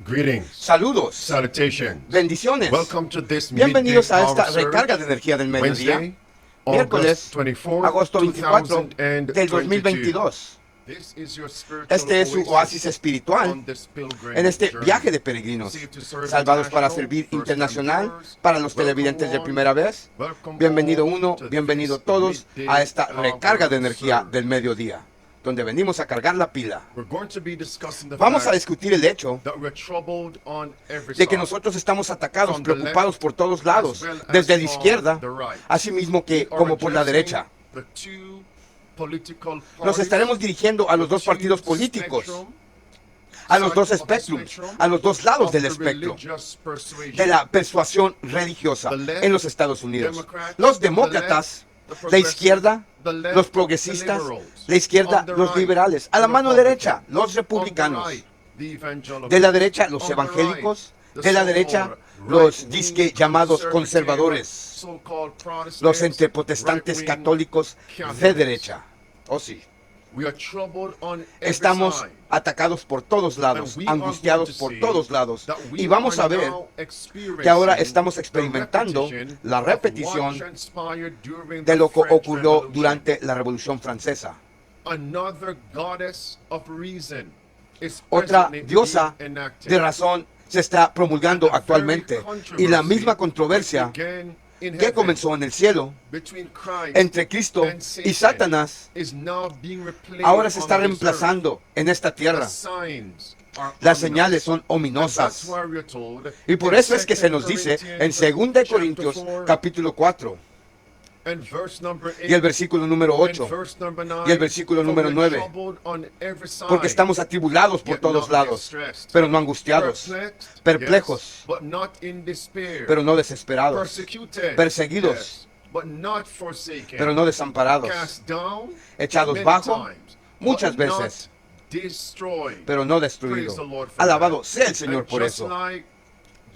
Greetings, Saludos, salutations. bendiciones. Welcome to this Bienvenidos midday a esta power surge, recarga de energía del mediodía. Wednesday, Miércoles, August 24, agosto 24 del 2022. 2022. This is your spiritual Este es su oasis oasis espiritual on this pilgrim en este journey. viaje de peregrinos, Saved to serve salvados para international, servir first-time internacional, viewers. para los Welcome televidentes de one, primera vez. welcome Bienvenido all uno, to bienvenido this todos midday a esta power recarga de energía surge. del mediodía, donde venimos a cargar la pila. We're going to be discussing the Vamos a fact discutir el hecho that we're troubled on every de que side. nosotros estamos atacados, From the preocupados left por todos lados, as well as desde la from izquierda, the right. así mismo que We are como por la addressing derecha. the two political Nos parties, estaremos dirigiendo a los dos two partidos políticos, spectrum, a los dos sides of the espectrums, spectrum a los dos lados of del the espectro religious persuasion. de la persuasión religiosa The left, en los Estados Unidos. Democrats, Los the demócratas, left, the la izquierda, the left, los the progresistas, liberals. la izquierda, On the los right, liberales, a la the mano Republicans. derecha, los On the republicanos, right, the evangelicals. de la derecha, los On the evangélicos, right, de la the derecha, so-called los right-wing disque llamados conservadores, so-called Protestants, los entre protestantes right-wing católicos de Catholics. derecha. Oh sí. We are troubled on every Estamos side. atacados por todos lados, And we are angustiados going to por see todos lados. that we Y vamos a are ver now experiencing que ahora estamos the experimentando repetition la of repetición what transpired during de the lo que French ocurrió Revolution. durante la Revolución Francesa. Another goddess of reason is Otra presently diosa being enacted. de razón se está promulgando actualmente. Y la misma controversia Began in que heaven comenzó en el cielo between Christ entre Cristo and y Satan Satanás is now being replaced ahora se on está this reemplazando en esta earth. tierra. The signs are Las ominous. señales son And that's ominosas. why we are told Y por in eso es que se 2 nos dice en Corinthians 2 Corintios chapter 4, capítulo 4 and verse number 8, y el versículo número and 8, verse number 9, y el versículo for número we're 9, troubled on every side, porque estamos atribulados por yet todos not lados, distressed, pero no angustiados, perplexed, perplejos, yes, but not in despair, pero no desesperados, persecuted, perseguidos, yes, but not forsaken, pero no desamparados, cast down, echados many bajo, times, muchas but not veces, destroyed. pero no Praise the destruidos. Lord for Alabado that. sea el Señor And por just eso. like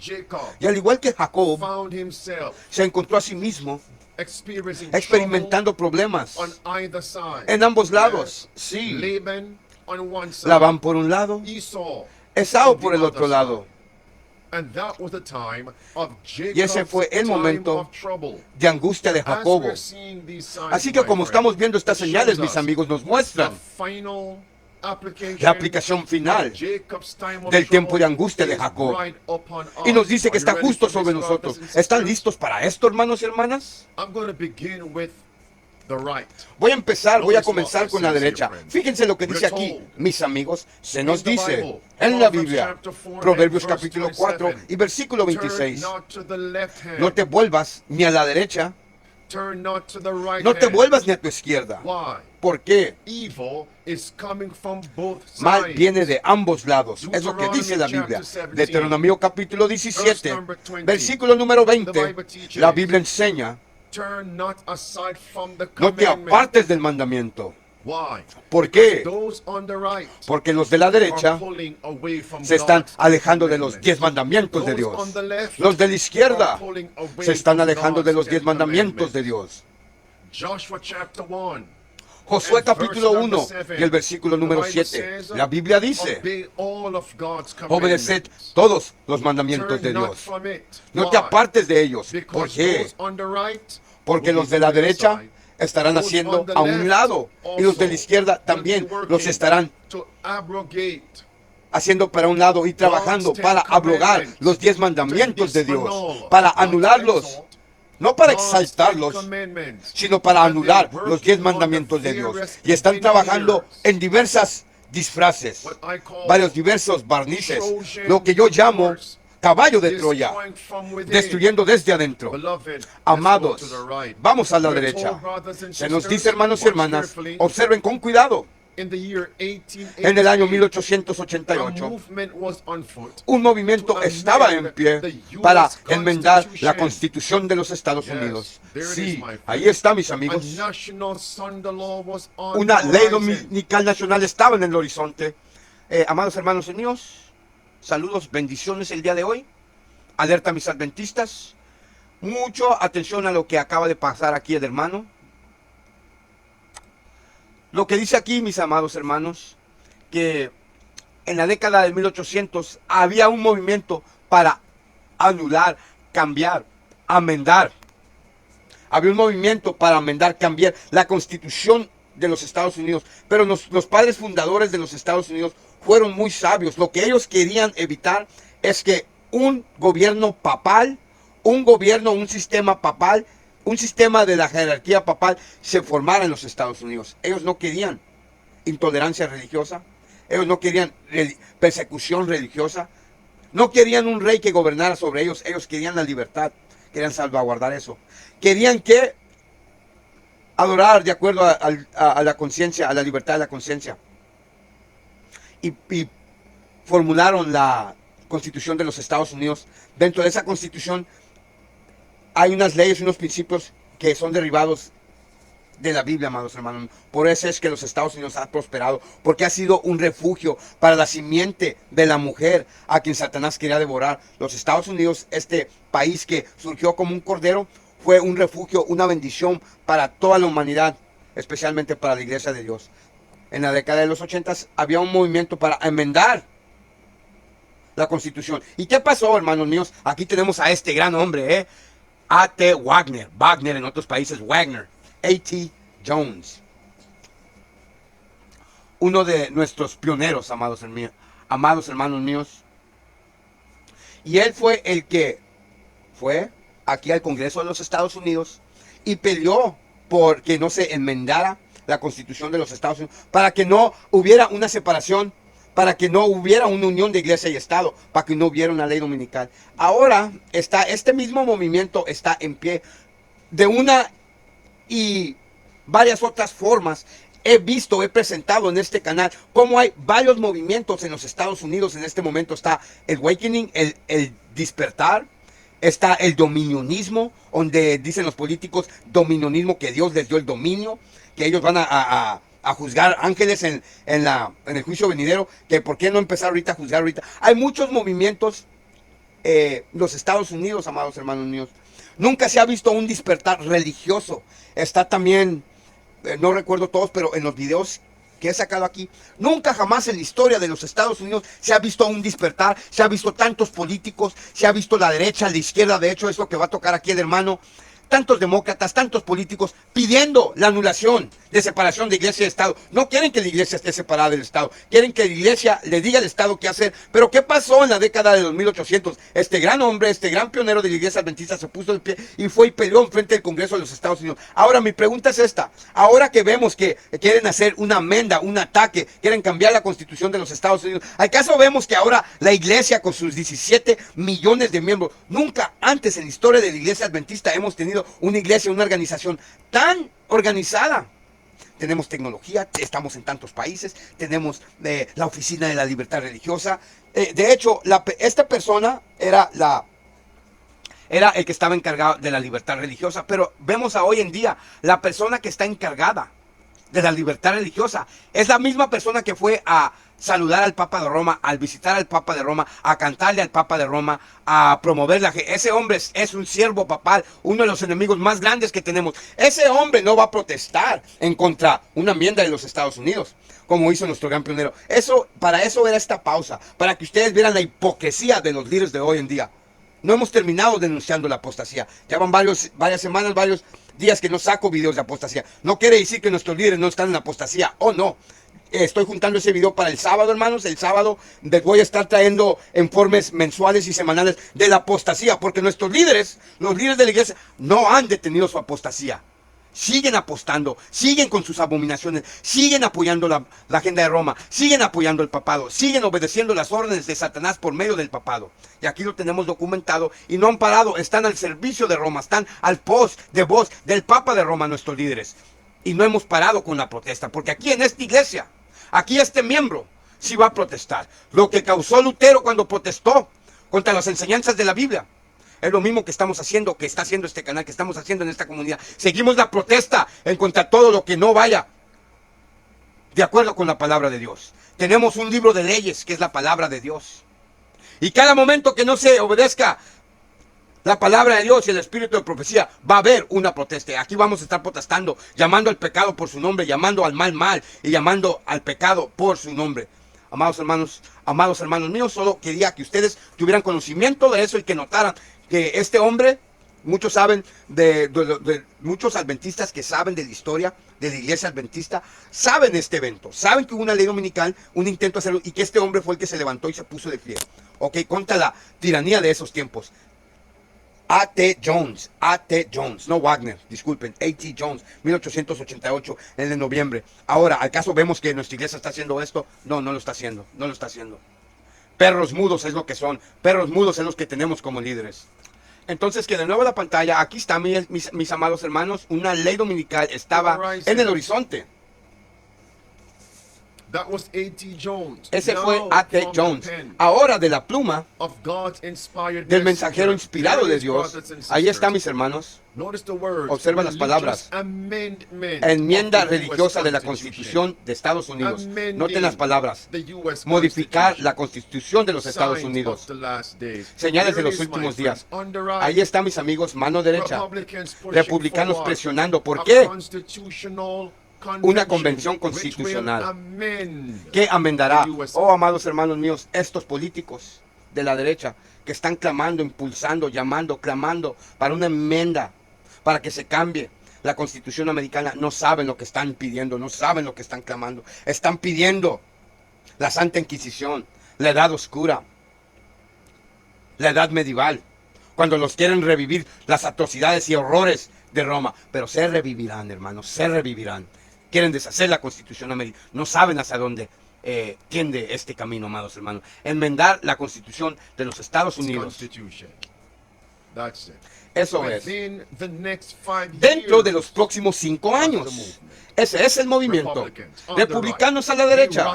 Jacob Y al igual que Jacob found himself se encontró a sí mismo experiencing experimentando problemas trouble on either side. en ambos lados. Yes. Sí, Laban on one side, Labán por un lado, Esau Esau on the por el otro other lado. side. And that was the time of Y ese fue el Jacob's momento time of trouble. de angustia de As Jacobo. we're seeing these signs, Así que my como friend, estamos viendo estas it señales, shows mis us amigos, nos the muestran final application la aplicación final of Jacob's time of del tiempo de trouble angustia de is Jacob. right upon us. Y nos dice que Are you está ready justo for sobre this, nosotros. brothers and ¿Están sisters? listos para esto, hermanos y hermanas? I'm going to begin with the right. Voy a comenzar con la derecha. Fíjense lo que dice aquí, mis amigos. Se nos dice en la Biblia, Proverbios capítulo 4 y versículo Turn 26. not to the left hand. No te vuelvas ni a la derecha, Turn not to the right no te hand. vuelvas ni a tu izquierda. Why? ¿Por qué? Evil is coming from both Mal sides. viene de ambos lados. Es lo que dice la Biblia. Deuteronomio capítulo 17, versículo número 20. La Biblia enseña, Turn not aside from the no te commandment. apartes del mandamiento. Why? ¿Por qué? Those on the right Porque los de la are derecha pulling away from se están God's alejando de los commandments. 10 mandamientos de Those Dios. on the left Los de la izquierda are pulling away se están from alejando de God's los 10 10 mandamientos de commandments. Dios. Joshua chapter 1. Josué And capítulo verse number 1 7. y el versículo The número Bible 7. says, La Biblia dice, Obey all of God's obedeced commandments. todos los mandamientos de Turn not Dios. from it. No te Why? apartes de ellos. ¿Por Because qué? those on the right Porque will los be de la on the derecha side. estarán Those haciendo on the a un left lado y los de la also izquierda will también be working los estarán to abrogate haciendo para un lado y trabajando para abrogar los 10 mandamientos de Dios, para anularlos, no para exaltarlos, sino para anular los 10 mandamientos de Dios. Y están trabajando en diversas disfraces, varios diversos barnices, lo que yo llamo caballo de Troya, destruyendo desde adentro. Amados, vamos a la derecha. Se nos dice, hermanos y hermanas, observen con cuidado. En el año 1888, un movimiento estaba en pie para enmendar la Constitución de los Estados Unidos. Sí, ahí está, mis amigos. Una ley dominical nacional estaba en el horizonte. Amados hermanos y míos, saludos, bendiciones el día de hoy. Alerta a mis adventistas. Mucho atención a lo que acaba de pasar aquí el hermano. Lo que dice aquí, mis amados hermanos, que en la década de 1800 había un movimiento para anular, cambiar, amendar. Había un movimiento para amendar, cambiar la constitución de los Estados Unidos. Pero los padres fundadores de los Estados Unidos fueron muy sabios. Lo que ellos querían evitar es que un gobierno papal, un sistema papal, un sistema de la jerarquía papal se formara en los Estados Unidos. Ellos no querían intolerancia religiosa. Ellos no querían persecución religiosa. No querían un rey que gobernara sobre ellos. Ellos querían la libertad. Querían salvaguardar eso. Querían que adorar de acuerdo a la conciencia, a la libertad de la conciencia. Y formularon la Constitución de los Estados Unidos. Dentro de esa Constitución hay unas leyes, unos principios que son derivados de la Biblia, amados hermanos. Por eso es que los Estados Unidos han prosperado, porque ha sido un refugio para la simiente de la mujer a quien Satanás quería devorar. Los Estados Unidos, este país que surgió como un cordero, fue un refugio, una bendición para toda la humanidad, especialmente para la iglesia de Dios. En la década de los 80 había un movimiento para enmendar la Constitución. ¿Y qué pasó, hermanos míos? Aquí tenemos a este gran hombre, A.T. Wagner. Wagner en otros países, Wagner. A.T. Jones. Uno de nuestros pioneros, amados hermanos míos. Y él fue el que fue aquí al Congreso de los Estados Unidos y peleó por que no se enmendara la Constitución de los Estados Unidos, para que no hubiera una separación, para que no hubiera una unión de iglesia y Estado, para que no hubiera una ley dominical. Ahora este mismo movimiento está en pie de una y varias otras formas. He presentado en este canal cómo hay varios movimientos en los Estados Unidos. En este momento está el awakening, el despertar. Está el dominionismo, donde dicen los políticos dominionismo, que Dios les dio el dominio, que ellos van a juzgar ángeles en el juicio venidero, que por qué no empezar ahorita a juzgar ahorita. Hay muchos movimientos los Estados Unidos, amados hermanos míos. Nunca se ha visto un despertar religioso. Está también, no recuerdo todos, pero en los videos que he sacado aquí, nunca jamás en la historia de los Estados Unidos se ha visto un despertar, se ha visto tantos políticos, se ha visto la derecha, la izquierda. De hecho es lo que va a tocar aquí el hermano. Tantos demócratas, tantos políticos pidiendo la anulación de separación de iglesia y Estado. No quieren que la iglesia esté separada del Estado. Quieren que la iglesia le diga al Estado qué hacer. Pero ¿qué pasó en la década de los 1800? Este gran hombre, este gran pionero de la iglesia adventista se puso de pie y fue y peleó enfrente del Congreso de los Estados Unidos. Ahora mi pregunta es esta. Ahora que vemos que quieren hacer una amenda, un ataque, quieren cambiar la Constitución de los Estados Unidos, ¿acaso vemos que ahora la iglesia con sus 17 millones de miembros, nunca antes en la historia de la iglesia adventista hemos tenido una iglesia, una organización tan organizada? Tenemos tecnología, estamos en tantos países, tenemos la Oficina de la Libertad Religiosa. De hecho, esta persona era el que estaba encargado de la libertad religiosa, pero vemos a hoy en día la persona que está encargada de la libertad religiosa es la misma persona que fue a saludar al Papa de Roma, al visitar al Papa de Roma, a cantarle al Papa de Roma, a promover ese hombre es un siervo papal, uno de los enemigos más grandes que tenemos. Ese hombre no va a protestar en contra una enmienda de los Estados Unidos, como hizo nuestro gran pionero. Para eso era esta pausa, para que ustedes vieran la hipocresía de los líderes de hoy en día. No hemos terminado denunciando la apostasía. Ya van varias semanas, varios días que no saco videos de apostasía. No quiere decir que nuestros líderes no están en apostasía, o no. Estoy juntando ese video para el sábado, hermanos. El sábado les voy a estar trayendo informes mensuales y semanales de la apostasía, porque nuestros líderes, los líderes de la iglesia, no han detenido su apostasía. Siguen apostando, siguen con sus abominaciones, siguen apoyando la agenda de Roma, siguen apoyando el papado, siguen obedeciendo las órdenes de Satanás por medio del papado. Y aquí lo tenemos documentado y no han parado, están al servicio de Roma, están al post de voz del Papa de Roma, nuestros líderes. Y no hemos parado con la protesta, porque aquí en esta iglesia, aquí este miembro sí va a protestar. Lo que causó Lutero cuando protestó contra las enseñanzas de la Biblia es lo mismo que estamos haciendo, que está haciendo este canal, que estamos haciendo en esta comunidad. Seguimos la protesta en contra todo lo que no vaya de acuerdo con la palabra de Dios. Tenemos un libro de leyes que es la palabra de Dios. Y cada momento que no se obedezca la palabra de Dios y el espíritu de profecía, va a haber una protesta. Aquí vamos a estar protestando, llamando al pecado por su nombre, llamando al mal y llamando al pecado por su nombre. amados hermanos míos, solo quería que ustedes tuvieran conocimiento de eso y que notaran que este hombre, muchos saben de muchos adventistas que saben de la historia de la iglesia adventista, saben este evento, saben que hubo una ley dominical, un intento de hacerlo, y que este hombre fue el que se levantó y se puso de pie, ok, contra la tiranía de esos tiempos. A.T. Jones, no Wagner, disculpen, A.T. Jones, 1888, en el noviembre. Ahora, ¿al caso vemos que nuestra iglesia está haciendo esto? No, no lo está haciendo, no lo está haciendo. Perros mudos es lo que son, perros mudos es los que tenemos como líderes. Entonces, que de nuevo la pantalla, aquí está, mis amados hermanos, una ley dominical estaba en el horizonte. That was A.T. Jones. Ese Now, fue A.T. from the Jones. pen Ahora de la pluma of God's inspired del mensajero messenger, inspirado de there is, Dios. brothers and Ahí está, sisters. mis hermanos. Notice the words, Observa las palabras. religious amendment Enmienda of the US religiosa de la Constitution. Constitución de Estados Unidos. Amending Noten las palabras. the US Modificar Constitution. la Constitución de los Estados Signs Unidos. of the last days. Señales de Here los it is, últimos my días. friends. On the right, Ahí está, mis amigos, mano derecha. Republicans pushing Republicanos forward presionando. ¿Por a qué? constitutional Una convención which will constitucional. amend ¿Qué amendará? the US. Oh, amados hermanos míos, estos políticos de la derecha que están clamando, impulsando, llamando, clamando para una enmienda, para que se cambie la Constitución americana, no saben lo que están pidiendo, no saben lo que están clamando. Están pidiendo la Santa Inquisición, la Edad Oscura, la Edad Medieval, cuando los quieren revivir las atrocidades y horrores de Roma. Pero se revivirán, hermanos, se revivirán. Quieren deshacer la Constitución americana, no saben hacia dónde tiende este camino, amados hermanos. Enmendar la Constitución de los Estados Unidos. Constitution. That's it. Eso es. Within the next 5 Dentro years, de los próximos 5 años. Ese es el movimiento. Republicanos a la derecha.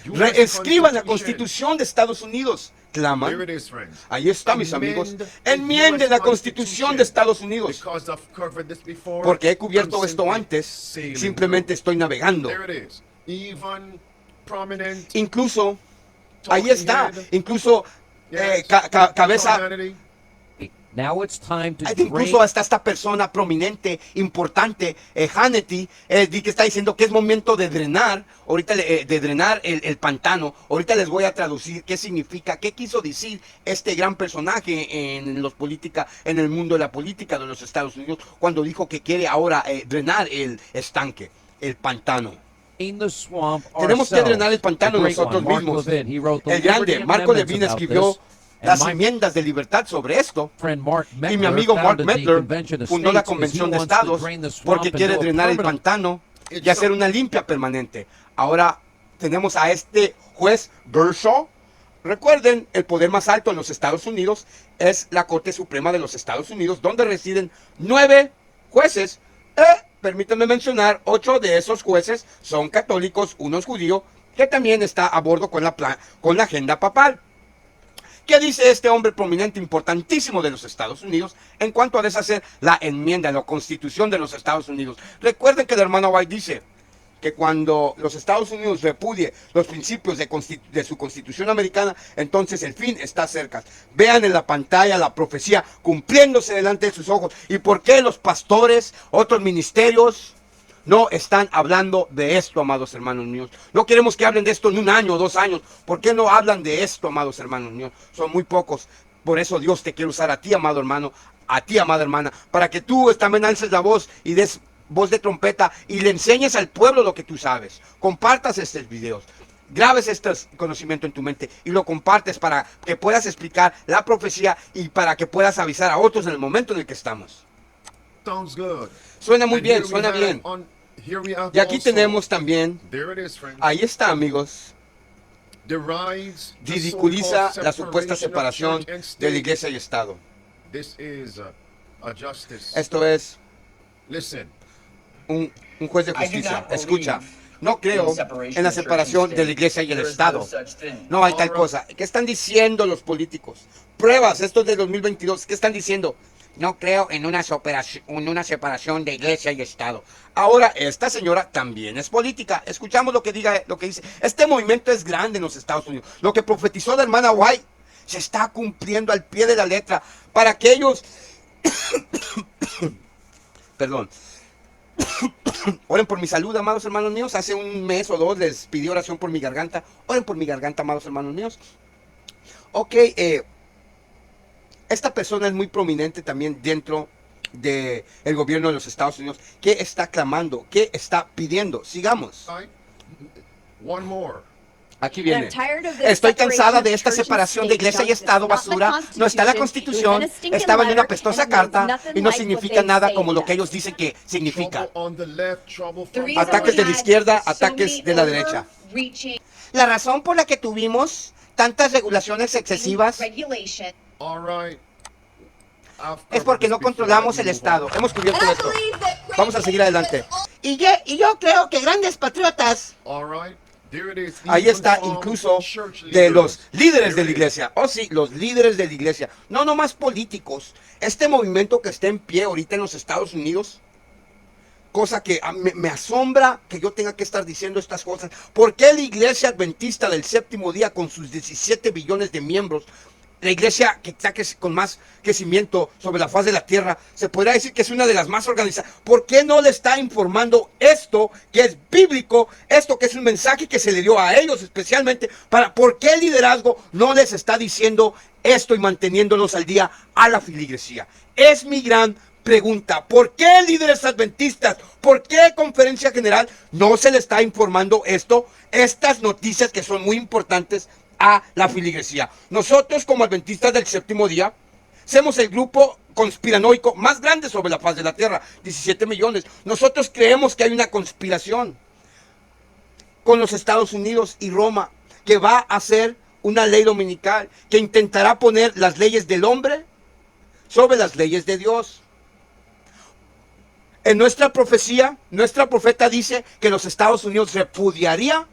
Reescriban la Constitución de Estados Unidos. Claman. Here it is, friends. Ahí está, mis amigos. Amend the Enmienden US la Constitución de Estados Unidos. Because I've covered this before, Porque he cubierto I'm esto simply antes. sailing Simplemente estoy navegando. through. There it is. Even prominent Incluso, ahí talking está. head, Incluso yes, cabeza. Tom Hannity. Now it's time to Incluso hasta esta persona prominente, importante, Hannity, que está diciendo que es momento de drenar, ahorita de drenar el pantano. Ahorita les voy a traducir qué significa, qué quiso decir este gran personaje en el mundo de la política de los Estados Unidos, cuando dijo que quiere ahora drenar el estanque, el pantano. Tenemos que drenar el pantano nosotros mismos. El grande Marco Levin escribió las enmiendas de libertad sobre esto. Y mi amigo Mark Mettler fundó la Convención de Estados porque quiere drenar el pantano y hacer una limpia permanente. Ahora tenemos a este juez Gershaw. Recuerden, el poder más alto en los Estados Unidos es la Corte Suprema de los Estados Unidos, donde residen 9 jueces. Permítanme mencionar, 8 de esos jueces son católicos, uno es judío, que también está a bordo con la agenda papal. ¿Qué dice este hombre prominente, importantísimo de los Estados Unidos en cuanto a deshacer la enmienda, la Constitución de los Estados Unidos? Recuerden que el hermano White dice que cuando los Estados Unidos repudie los principios de su Constitución americana, entonces el fin está cerca. Vean en la pantalla la profecía cumpliéndose delante de sus ojos. ¿Y por qué los pastores, otros ministerios, no están hablando de esto, amados hermanos míos? No queremos que hablen de esto en 1 año o 2 años. ¿Por qué no hablan de esto, amados hermanos míos? Son muy pocos. Por eso Dios te quiere usar a ti, amado hermano, a ti, amada hermana, para que tú también alces la voz y des voz de trompeta y le enseñes al pueblo lo que tú sabes. Compartas estos videos. Grabes este conocimiento en tu mente y lo compartes para que puedas explicar la profecía y para que puedas avisar a otros en el momento en el que estamos. Sounds good. Suena muy And bien, here we suena have bien. here we have Y aquí also, tenemos también, there it is, friends, ahí está, amigos, derides the ridiculiza so-called la supuesta separation of separación church and de state. la iglesia y Estado. This is a justice. Esto es Listen, un juez de justicia. Escucha, no creo en la separación de la iglesia y el Estado. No hay tal cosa. ¿Qué están diciendo los políticos? Pruebas, esto es de 2022. ¿Qué están diciendo? No creo en una separación de iglesia y Estado. Ahora, esta señora también es política. Escuchamos lo que dice. Este movimiento es grande en los Estados Unidos. Lo que profetizó la hermana White se está cumpliendo al pie de la letra. Para aquellos... Perdón. Oren por mi salud, amados hermanos míos. Hace un mes o dos les pedí oración por mi garganta. Oren por mi garganta, amados hermanos míos. Ok, esta persona es muy prominente también dentro del gobierno de los Estados Unidos. ¿Qué está clamando? ¿Qué está pidiendo? Sigamos. Right? One more. Aquí viene. Estoy cansada de esta separación de iglesia y Estado basura. No está la Constitución, estaba en una apestosa carta y no significa nada como lo que ellos dicen que significa. Trouble on the left, trouble from the Ataques de la right. izquierda, ataques de la derecha. La razón por la que tuvimos tantas regulaciones excesivas All right. I've es covered porque this no before. controlamos el Move Estado. on. Hemos cubierto esto. Vamos a seguir adelante. Y yo creo que grandes patriotas. All right. There it is. Ahí Even está from incluso church de los leaders. líderes de There la it is. iglesia. Oh sí, los líderes de la iglesia. No nomás políticos. Este movimiento que está en pie ahorita en los Estados Unidos. Cosa que me asombra que yo tenga que estar diciendo estas cosas. ¿Por qué la iglesia adventista del séptimo día con sus 17 billones de miembros? La iglesia que está con más crecimiento sobre la faz de la tierra, se podría decir que es una de las más organizadas. ¿Por qué no le está informando esto que es bíblico, esto que es un mensaje que se le dio a ellos especialmente? ¿Por qué el liderazgo no les está diciendo esto y manteniéndolos al día a la feligresía? Es mi gran pregunta. ¿Por qué líderes adventistas? ¿Por qué conferencia general no se le está informando esto? Estas noticias que son muy importantes a la feligresía. Nosotros como adventistas del séptimo día somos el grupo conspiranoico más grande sobre la faz de la tierra, 17 millones. Nosotros creemos que hay una conspiración con los Estados Unidos y Roma que va a hacer una ley dominical que intentará poner las leyes del hombre sobre las leyes de Dios. En nuestra profecía, nuestra profeta dice que los Estados Unidos repudiaría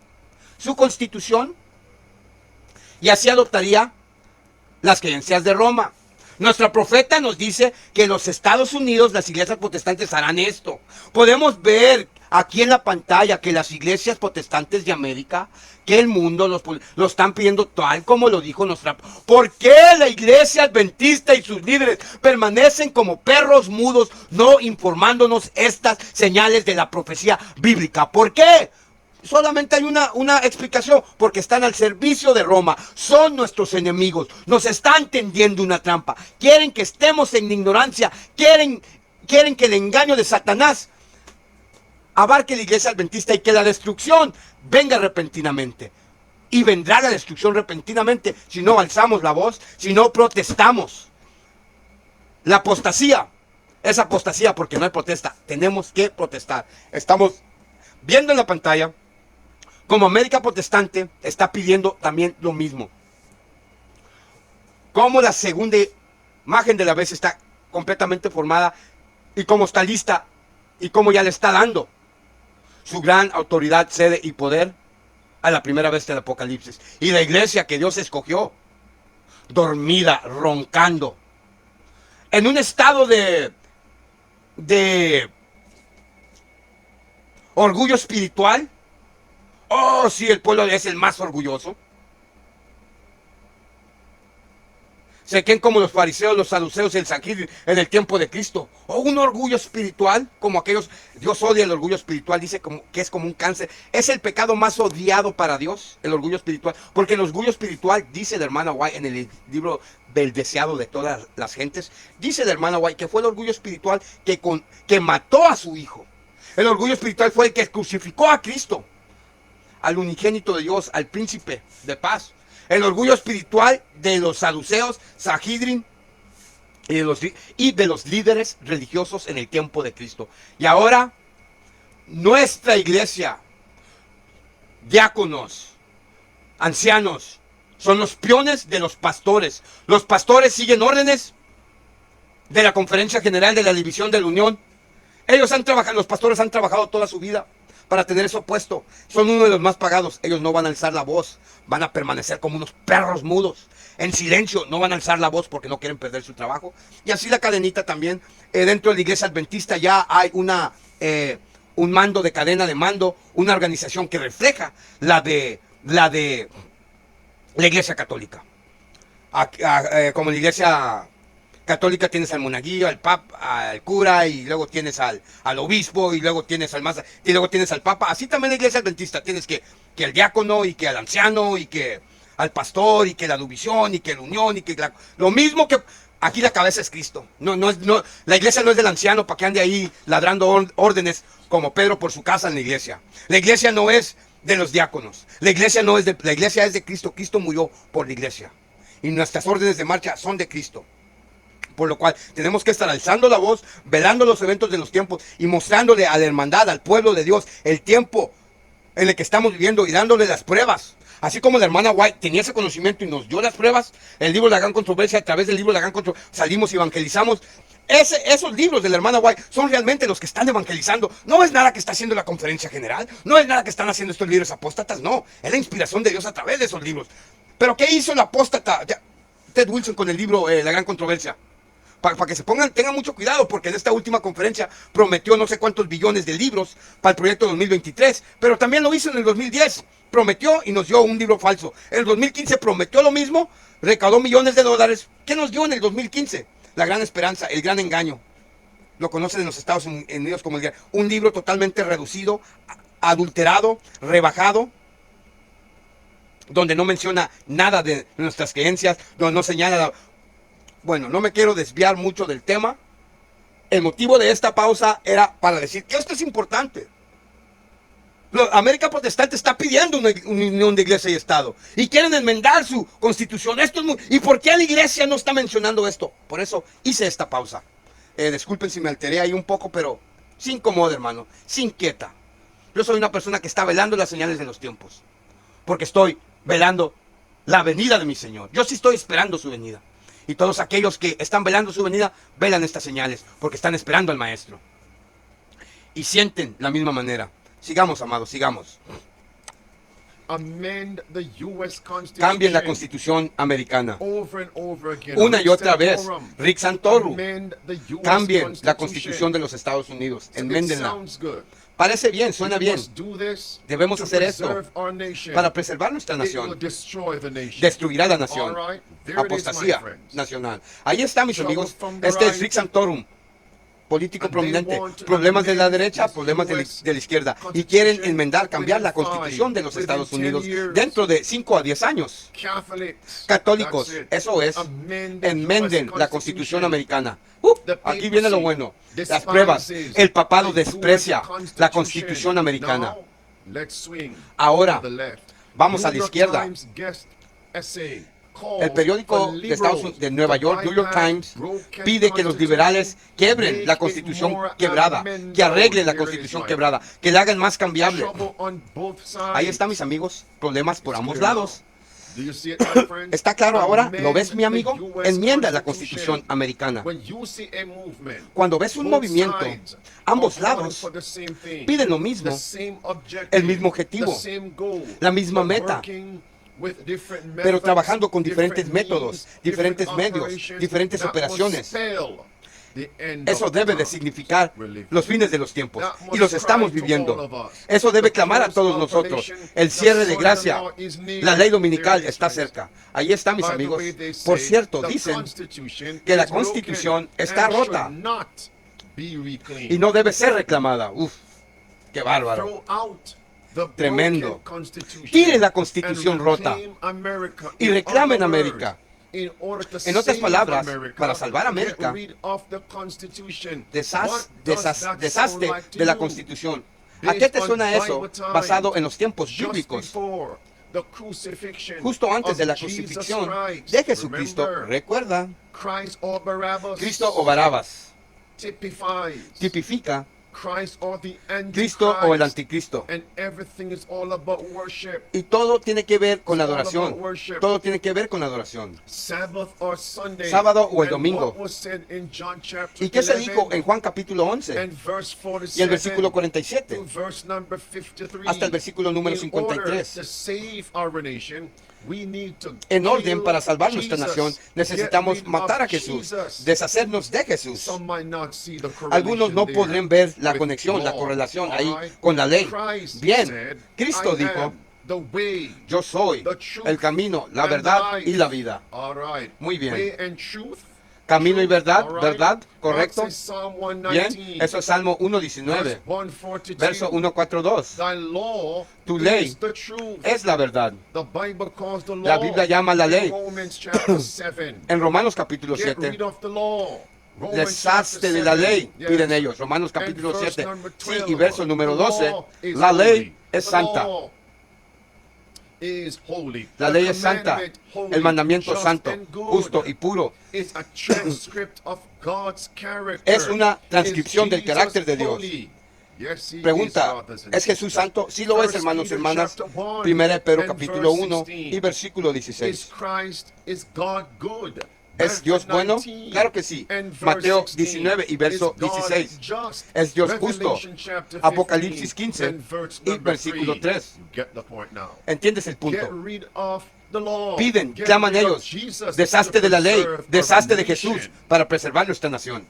su constitución y así adoptaría las creencias de Roma. Nuestra profeta nos dice que los Estados Unidos, las iglesias protestantes harán esto. Podemos ver aquí en la pantalla que las iglesias protestantes de América, que el mundo lo están pidiendo tal como lo dijo nuestra... ¿Por qué la iglesia adventista y sus líderes permanecen como perros mudos, no informándonos estas señales de la profecía bíblica? ¿Por qué? Solamente hay una explicación, porque están al servicio de Roma, son nuestros enemigos, nos están tendiendo una trampa, quieren que estemos en ignorancia, quieren que el engaño de Satanás abarque la iglesia adventista y que la destrucción venga repentinamente. Y vendrá la destrucción repentinamente si no alzamos la voz, si no protestamos. La apostasía es apostasía porque no hay protesta, tenemos que protestar. Estamos viendo en la pantalla como América Protestante está pidiendo también lo mismo. Como la segunda imagen de la vez está completamente formada y como está lista y como ya le está dando su gran autoridad, sede y poder a la primera vez del Apocalipsis. Y la iglesia que Dios escogió, dormida, roncando, en un estado de orgullo espiritual. Oh, sí, el pueblo es el más orgulloso. Se creen como los fariseos, los saduceos y el Sanhedrin en el tiempo de Cristo. O un orgullo espiritual, como aquellos. Dios odia el orgullo espiritual, dice que es como un cáncer. Es el pecado más odiado para Dios, el orgullo espiritual. Porque el orgullo espiritual, dice la hermana White en el libro del deseado de todas las gentes, dice la hermana White que fue el orgullo espiritual que mató a su hijo. El orgullo espiritual fue el que crucificó a Cristo, al unigénito de Dios, al príncipe de paz. El orgullo espiritual de los saduceos, Sanhedrin y de los líderes religiosos en el tiempo de Cristo. Y ahora, nuestra iglesia, diáconos, ancianos, son los peones de los pastores. Los pastores siguen órdenes de la Conferencia General de la División de la Unión. Los pastores han trabajado toda su vida para tener eso puesto. Son uno de los más pagados. Ellos no van a alzar la voz. Van a permanecer como unos perros mudos. En silencio. No van a alzar la voz porque no quieren perder su trabajo. Y así la cadenita también. Dentro de la iglesia adventista ya hay un mando de cadena de mando. Una organización que refleja la de la iglesia católica. Como la iglesia Católica tienes al monaguillo, al papa, al cura, y luego tienes al obispo, y luego tienes al más, y luego tienes al papa. Así también la iglesia adventista, tienes que el diácono, y que al anciano, y que al pastor, y que la duvisión, y que la unión, y que lo mismo que aquí la cabeza es Cristo. No, la iglesia no es del anciano para que ande ahí ladrando órdenes como Pedro por su casa en la iglesia. La iglesia no es de los diáconos. La iglesia es de Cristo. Cristo murió por la iglesia. Y nuestras órdenes de marcha son de Cristo. Por lo cual tenemos que estar alzando la voz, velando los eventos de los tiempos y mostrándole a la hermandad, al pueblo de Dios, el tiempo en el que estamos viviendo y dándole las pruebas. Así como la hermana White tenía ese conocimiento y nos dio las pruebas, el libro de la gran controversia, a través del libro de la gran controversia, salimos y evangelizamos. Esos libros de la hermana White son realmente los que están evangelizando. No es nada que está haciendo la conferencia general, no es nada que están haciendo estos libros apóstatas, no. Es la inspiración de Dios a través de esos libros. Pero ¿qué hizo el apóstata Ted Wilson con el libro La gran controversia? Para que tengan mucho cuidado, porque en esta última conferencia prometió no sé cuántos billones de libros para el proyecto 2023, pero también lo hizo en el 2010, prometió y nos dio un libro falso. En el 2015 prometió lo mismo, recaudó millones de dólares. ¿Qué nos dio en el 2015? La gran esperanza, el gran engaño. Lo conocen en los Estados Unidos como un libro totalmente reducido, adulterado, rebajado, donde no menciona nada de nuestras creencias, donde no señala. Bueno, no me quiero desviar mucho del tema. El motivo de esta pausa era para decir que esto es importante. América Protestante está pidiendo una unión de iglesia y Estado. Y quieren enmendar su constitución. ¿Y por qué la iglesia no está mencionando esto? Por eso hice esta pausa. Disculpen si me alteré ahí un poco, pero se incomoda, hermano. Se inquieta. Yo soy una persona que está velando las señales de los tiempos. Porque estoy velando la venida de mi Señor. Yo sí estoy esperando su venida. Y todos aquellos que están velando su venida, velan estas señales, porque están esperando al Maestro. Y sienten la misma manera. Sigamos, amados, sigamos. Cambien la Constitución americana. Una y otra vez. Rick Santorum. Cambien la Constitución de los Estados Unidos. Enméndenla. Parece bien, suena bien. Debemos hacer esto para preservar nuestra nación. Destruirá la nación. Apostasía nacional. Ahí está, mis amigos. Este es Rick Santorum, político prominente. Problemas de la derecha, problemas de la izquierda. Y quieren enmendar, cambiar la Constitución de los Estados Unidos dentro de 5 a 10 años. Católicos, eso es. Enmenden la Constitución americana. Aquí viene lo bueno. Las pruebas. El papado desprecia la Constitución americana. Ahora, vamos a la izquierda. El periódico de Nueva York, New York Times, pide que los liberales quiebren la Constitución quebrada, que arreglen la Constitución quebrada, que la hagan más cambiable. Ahí está, mis amigos, problemas por ambos lados. ¿Está claro ahora? ¿Lo ves, mi amigo? Enmienda la Constitución americana. Cuando ves un movimiento, ambos lados piden lo mismo, el mismo objetivo, la misma meta, pero trabajando con diferentes métodos, diferentes medios, diferentes operaciones. Eso debe de significar los fines de los tiempos, y los estamos viviendo. Eso debe clamar a todos nosotros. El cierre de gracia, la ley dominical está cerca. Ahí está, mis amigos. Por cierto, dicen que la Constitución está rota y no debe ser reclamada. Uf, qué bárbaro. Tremendo. Tiren la Constitución rota y reclamen América. En otras palabras, para salvar a América, deshazte de la Constitución. ¿A qué te suena eso basado en los tiempos bíblicos? Justo antes de la crucifixión de Jesucristo, recuerda, Cristo o Barabas tipifica Cristo o el anticristo. Y todo tiene que ver con la adoración. Todo tiene que ver con la adoración. Sábado o el domingo. ¿Y qué se dijo en Juan capítulo 11? Y el versículo 47. Hasta el versículo número 53. En orden para salvar nuestra nación, necesitamos matar a Jesús, deshacernos de Jesús. Algunos no podrán ver la conexión, la correlación ahí con la ley. Bien, Cristo dijo, yo soy el camino, la verdad y la vida. Muy bien. camino y verdad, All right. ¿verdad? ¿Correcto? God says Psalm Bien, 119, eso es Salmo verse 1:19, 142. verso 142. Thy law Tu ley is the truth. Es la verdad. The Bible calls the law. La Biblia llama la ley. In Romans chapter 7. En Romanos capítulo Get 7, rid of the law. Romans deshazte chapter de la 7. ley, Yes. piden ellos. Romanos And capítulo verse 7, number sí, 12. y verso número The 12, law is la ley holy. es The santa. law is holy. La The ley es santa. commandment holy, El mandamiento just santo, and good. justo y puro. Is a transcript of God's character. Es una transcripción Is del Jesus carácter de Dios. holy? Yes, he Pregunta, is, brothers and ¿es Jesús sisters. santo? Sí lo es, 1 hermanos y Peter hermanas. chapter 1 1 de Pedro and capítulo verse 1 y 16. versículo Is 16. Christ, is God good? ¿Es Dios Matthew bueno? 19 Claro que sí. and verse Mateo 16. 19 y verso Is God 16. just? Es Dios justo. Revelation chapter 15 Apocalipsis 15 and verse y number versículo 3. 3. You get the point now. ¿Entiendes el Get punto? rid of the law. Piden, Get claman rid of ellos, Jesus deshazte to de la ley, preserve deshazte de our Jesús nation. para preservar nuestra nación.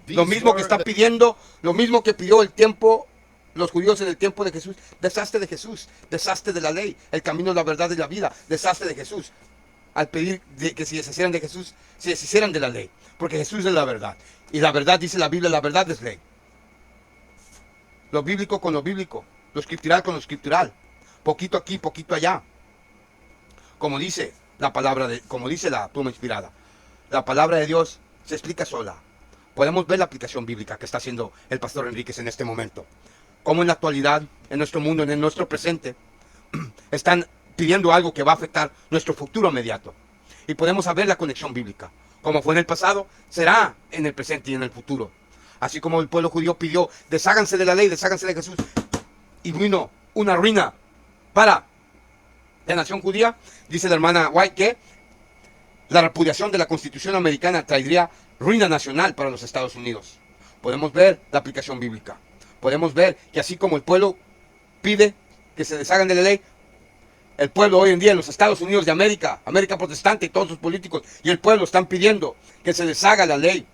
These Lo mismo que were está the- pidiendo, lo mismo que pidió el tiempo, los judíos en el tiempo de Jesús, deshazte de Jesús, deshazte de la ley, el camino, la verdad y la vida, deshazte de Jesús. Al pedir que se deshicieran de Jesús, se deshicieran de la ley, porque Jesús es la verdad. Y la verdad, dice la Biblia, la verdad es ley. Lo bíblico con lo bíblico, lo escritural con lo escritural, poquito aquí, poquito allá. Como dice la palabra como dice la pluma inspirada, la palabra de Dios se explica sola. Podemos ver la aplicación bíblica que está haciendo el pastor Enríquez en este momento. Como en la actualidad, en nuestro mundo, en nuestro presente, están pidiendo algo que va a afectar nuestro futuro inmediato. Y podemos saber la conexión bíblica. Como fue en el pasado, será en el presente y en el futuro. Así como el pueblo judío pidió, desháganse de la ley, desháganse de Jesús. Y vino una ruina para la nación judía. Dice la hermana White que la repudiación de la Constitución americana traería ruina nacional para los Estados Unidos. Podemos ver la aplicación bíblica. Podemos ver que así como el pueblo pide que se deshagan de la ley, el pueblo hoy en día en los Estados Unidos de América, América protestante y todos sus políticos y el pueblo están pidiendo que se deshaga la ley.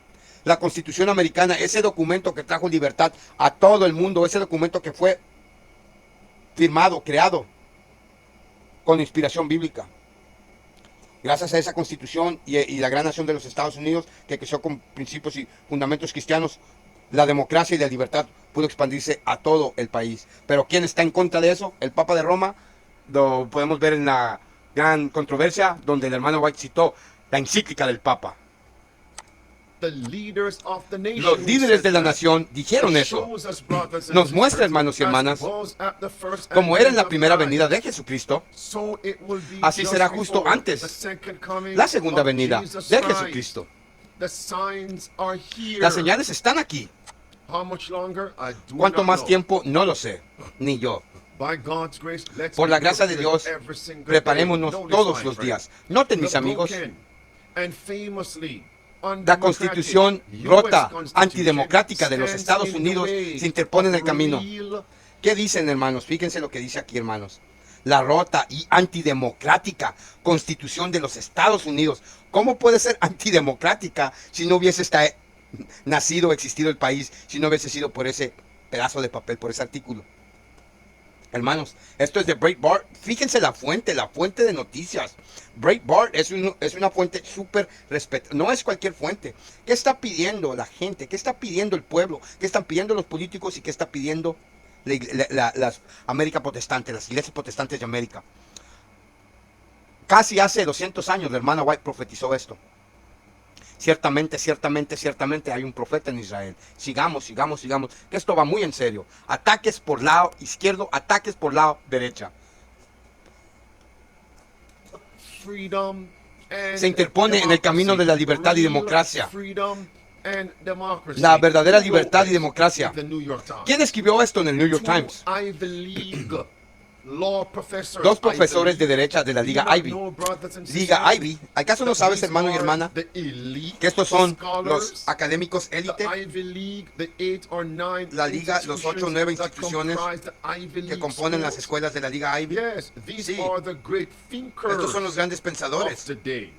La Constitución americana, ese documento que trajo libertad a todo el mundo, ese documento que fue firmado, creado con inspiración bíblica. Gracias a esa Constitución y la gran nación de los Estados Unidos, que creció con principios y fundamentos cristianos, la democracia y la libertad pudo expandirse a todo el país. Pero ¿quién está en contra de eso? El Papa de Roma. Lo podemos ver en la gran controversia donde el hermano White citó la encíclica del Papa. The leaders of the nation Los líderes de la said that. nación dijeron It eso. shows us, brothers and Nos muestra, sisters, hermanos y as hermanas, was at the first como era en advent la of primera Christ, venida de Jesucristo, so it will be así just será justo before antes the second coming la segunda of venida Jesus de Christ. Jesucristo. The signs are here. Las señales están aquí. How much longer? I do ¿Cuánto not más know. tiempo? No lo sé, ni yo. By God's grace, let's Por la be gracia de prepared Dios, every single preparémonos day. Notice, todos my los friend, días. Noten, mis the amigos, broken and famously la undemocratic constitución US rota, Constitution antidemocrática de los stands Estados in the Unidos way se interpone en el of camino. real ¿Qué dicen, hermanos? Fíjense lo que dice aquí, hermanos. La rota y antidemocrática constitución de los Estados Unidos. ¿Cómo puede ser antidemocrática si no hubiese nacido, existido el país, si no hubiese sido por ese pedazo de papel, por ese artículo? Hermanos, esto es de Breitbart. Fíjense la fuente de noticias. Breitbart es una fuente súper respetada. No es cualquier fuente. ¿Qué está pidiendo la gente? ¿Qué está pidiendo el pueblo? ¿Qué están pidiendo los políticos? ¿Y qué está pidiendo las América protestante, las iglesias protestantes de América? Casi hace 200 años la hermana White profetizó esto. Ciertamente hay un profeta en Israel. Sigamos, que esto va muy en serio. Ataques por lado izquierdo, ataques por lado derecha. freedom and Se interpone en el camino de la libertad y Real democracia. freedom and democracy. La verdadera libertad y democracia. The New York Times. ¿Quién escribió esto en el New York Two Times? Ivy League law professors. Dos profesores Ivy de derecha de la League. Liga Do you Ivy. know, brothers and Liga sisters, Ivy. ¿Acaso no that sabes, these hermano y are hermana, the elite que estos son scholars, los académicos the élite? Ivy League, the 8 or 9 La Liga, los 8 o 9 instituciones that comprise the Ivy que League componen las schools. escuelas de la Liga Ivy. Yes, these Sí. are the great thinkers Estos son los grandes of pensadores today.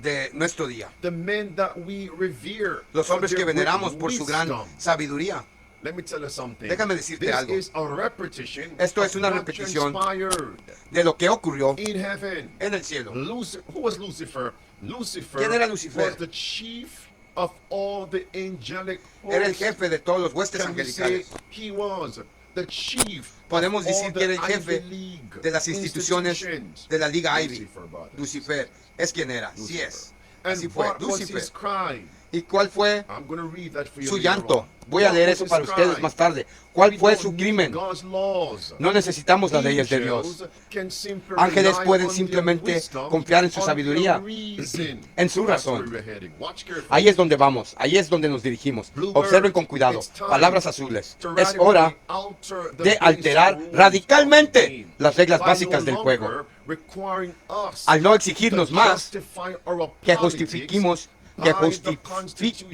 de nuestro día. The men that we revere. Los for hombres their que veneramos great por su gran wisdom. sabiduría. Let me tell you something. Déjame decirte This algo. is a repetition Esto es of una what repetición transpired de lo que ocurrió in heaven. en el cielo. Who was Lucifer? Lucifer ¿Quién era Lucifer? was the chief of all the angelic Era el hosts. jefe de todos los huestes Can we say angelicales. he was the chief Podemos of decir all que era el the jefe Ivy League de las instituciones de la Liga Ivy. Lucifer, brothers. Lucifer. ¿Es quien era? Sí Lucifer. es. And Así fue. what was Lucifer. his crime? ¿Y cuál fue I'm going to read that for you su later llanto? on. Voy a What leer was eso his para ustedes crime? más tarde. ¿Cuál We fue don't su need crimen? God's laws. No necesitamos las leyes de Dios. Angels can simply Ángeles rely pueden on their simplemente wisdom, confiar en su on sabiduría, their reason. en su That's where razón. we're heading. Watch carefully. Ahí es donde vamos, ahí es donde nos dirigimos. Bluebird, Observen con cuidado. it's time Palabras azules. to Es radically hora alter the de basic alterar rules radicalmente of the game las reglas by básicas no del juego. longer requiring us Al no exigirnos to más justify our que politics justifiquemos by the Constitution.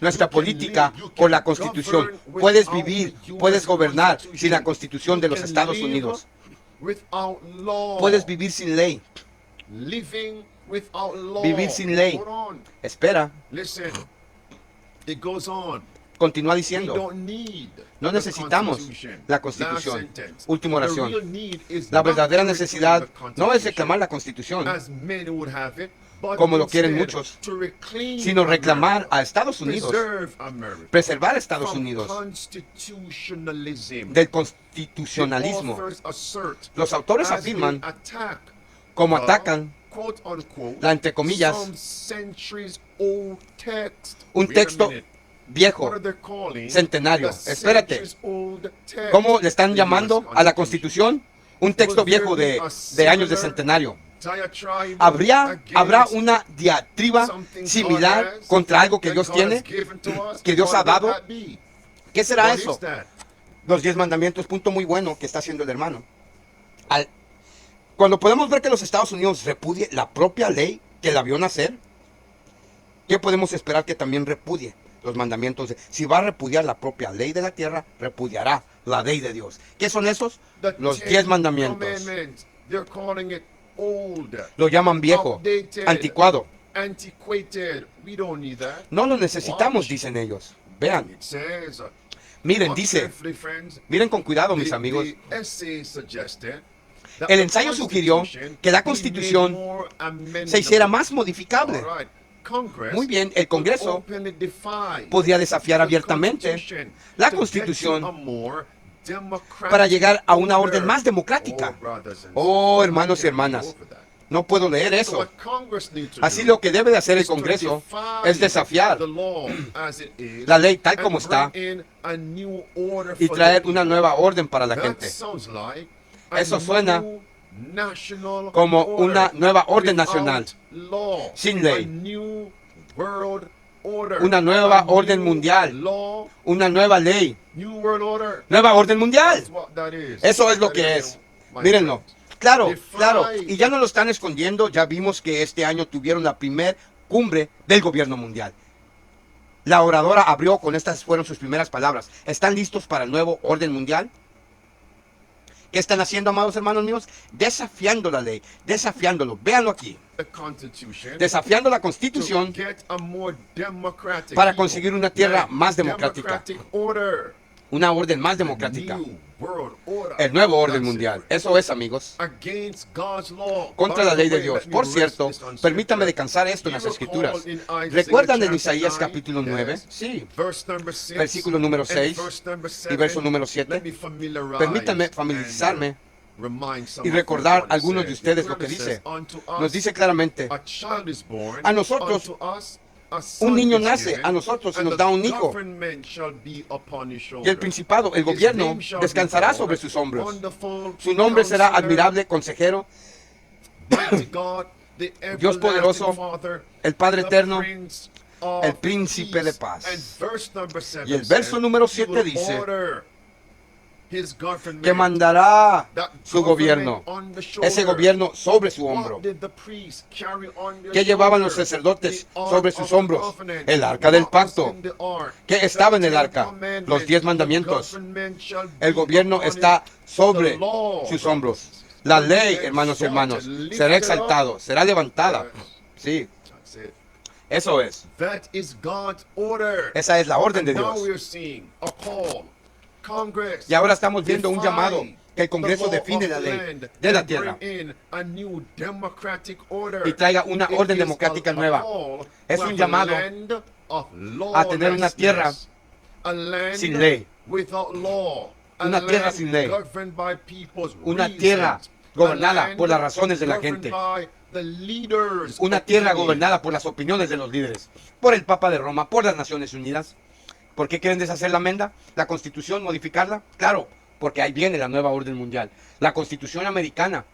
nuestra You can política live, you por la can Constitución. govern Puedes without vivir, the US puedes gobernar sin la Constitution. Constitución de You los can Estados live Unidos. without law. Puedes vivir sin ley. Living without law. Vivir sin ley. Hold on. Espera, Listen. It goes on. continúa We diciendo. don't need No the necesitamos Constitution. la Last Constitución. sentence. Última The oración. real need is La not verdadera to necesidad reclaim the no es Constitution, reclamar la Constitución, as many would have it, but como lo quieren instead muchos, to reclaim sino reclamar America, a Estados Unidos, preserve America preservar a Estados from Unidos constitutionalism. del The constitucionalismo. authors assert, Los autores as they afirman, attack como the, atacan, quote unquote, la entre comillas, some centuries old text. un Wait a texto minute. What viejo, are they calling centenario. the Espérate, centuries old text? ¿cómo le están The llamando US a la Constitution? Un texto viejo de años de centenario. Diatribe Habrá against una diatriba something God similar has, contra algo que that Dios God tiene, has given to us? que Dios ha What would dado. that be? ¿Qué será What eso? is that? Los 10 mandamientos, punto muy bueno que está haciendo el hermano. Cuando podemos ver que los Estados Unidos repudie la propia ley que la vio nacer, ¿qué podemos esperar que también repudie los mandamientos? Si va a repudiar la propia ley de la tierra, repudiará la ley de Dios. ¿Qué son esos? The Los 10 10 mandamientos. commandments, they're calling it old, Lo llaman viejo, outdated, anticuado. antiquated. We don't need that. No lo necesitamos, dicen ellos. Vean, It says, miren, watch dice, carefully, friends. miren con cuidado, mis The- amigos. the essay suggested that El the ensayo sugirió Constitution que la be Constitución made more amendable. se hiciera más modificable. All right. Congress Muy bien, el Congreso could openly defy podría desafiar the abiertamente Constitution la to Constitución get to a more democratic para llegar a una order. orden más democrática. Oh, brothers and Oh, sisters, hermanos y I can't hermanas, go for that. no puedo leer So eso. what Congress needs to Así do lo que debe de hacer el is to Congreso defy es desafiar the law as it is la ley tal and como está bring in a new order y for traer the una people. nueva orden para la That gente. sounds like a Eso suena new national como order una nueva orden without nacional, law. sin ley. A new world order. Una nueva A orden new mundial. law, Una nueva ley, new world order. nueva orden mundial. That's what that is. Eso es lo That que is, es. my Mírenlo. friends. Claro, Defy. claro. Y ya no lo están escondiendo. Ya vimos que este año tuvieron la primer cumbre del gobierno mundial. La oradora abrió con estas fueron sus primeras palabras. ¿Están listos para el nuevo orden mundial? ¿Qué están haciendo, amados hermanos míos? Desafiando la ley, desafiándolo. Véanlo aquí. The Constitution Desafiando la to Constitución get a more democratic para people. conseguir una tierra That más democrática. democratic order. Una orden más democrática. New world order. El nuevo orden That's it. mundial. Eso es, amigos. Against God's law. Contra By la the ley de way, Dios. let me Por rest cierto, this on permítame scripture. descansar esto en las You Escrituras. recall in Isaiah ¿Recuerdan en chapter Isaías 9? capítulo 9? Yes. Sí. Verse number 6, Versículo número and 6 verse number y 7. verso número 7. Let me familiarize Permítame familiarizarme and remind some y of you recordar what a it algunos de says. ustedes It lo que clearly dice. says, "Unto us Nos dice claramente, a child is born, a nosotros unto us a son un niño is nace, given, a nosotros se and nos the da un hijo. government shall be upon his Y el shoulder. principado, el His gobierno, name shall be descansará called sobre sus hombros. Wonderful Su nombre será Counselor, admirable, consejero, Mighty God, the Dios poderoso, everlasting Father, el Padre the eterno, Prince of el príncipe de Peace. paz. And verse number 7 Y el verso says, número he 7 will dice order his government, que mandará that su gobierno, government on the shoulder. ese gobierno sobre su hombro. What did the priests carry on their ¿Qué llevaban los shoulder? sacerdotes The ark sobre of sus the hombros? covenant. El arca del What was pacto. in the ark? ¿Qué estaba en The el arca? Ten Commandments. Los 10 The mandamientos. government shall El be gobierno upon está it. sobre The law, sus hombros. La ley, Exalted, hermanos y hermanos, lifted será up. exaltado, será levantada. Sí, That's it. eso es. That is God's order. Esa es la orden de And now Dios. we're seeing a call. Congress. Y ahora estamos viendo un llamado. que el Congreso define la ley de la tierra y traiga una orden democrática nueva. Es un llamado a tener una tierra sin ley. Una tierra sin ley. Una tierra gobernada por las razones de la gente. Una tierra gobernada por las opiniones de los líderes. Por el Papa de Roma, por las Naciones Unidas. ¿Por qué quieren deshacer la enmienda? ¿La Constitución, modificarla? Claro, porque ahí viene la nueva orden mundial. La Constitución americana.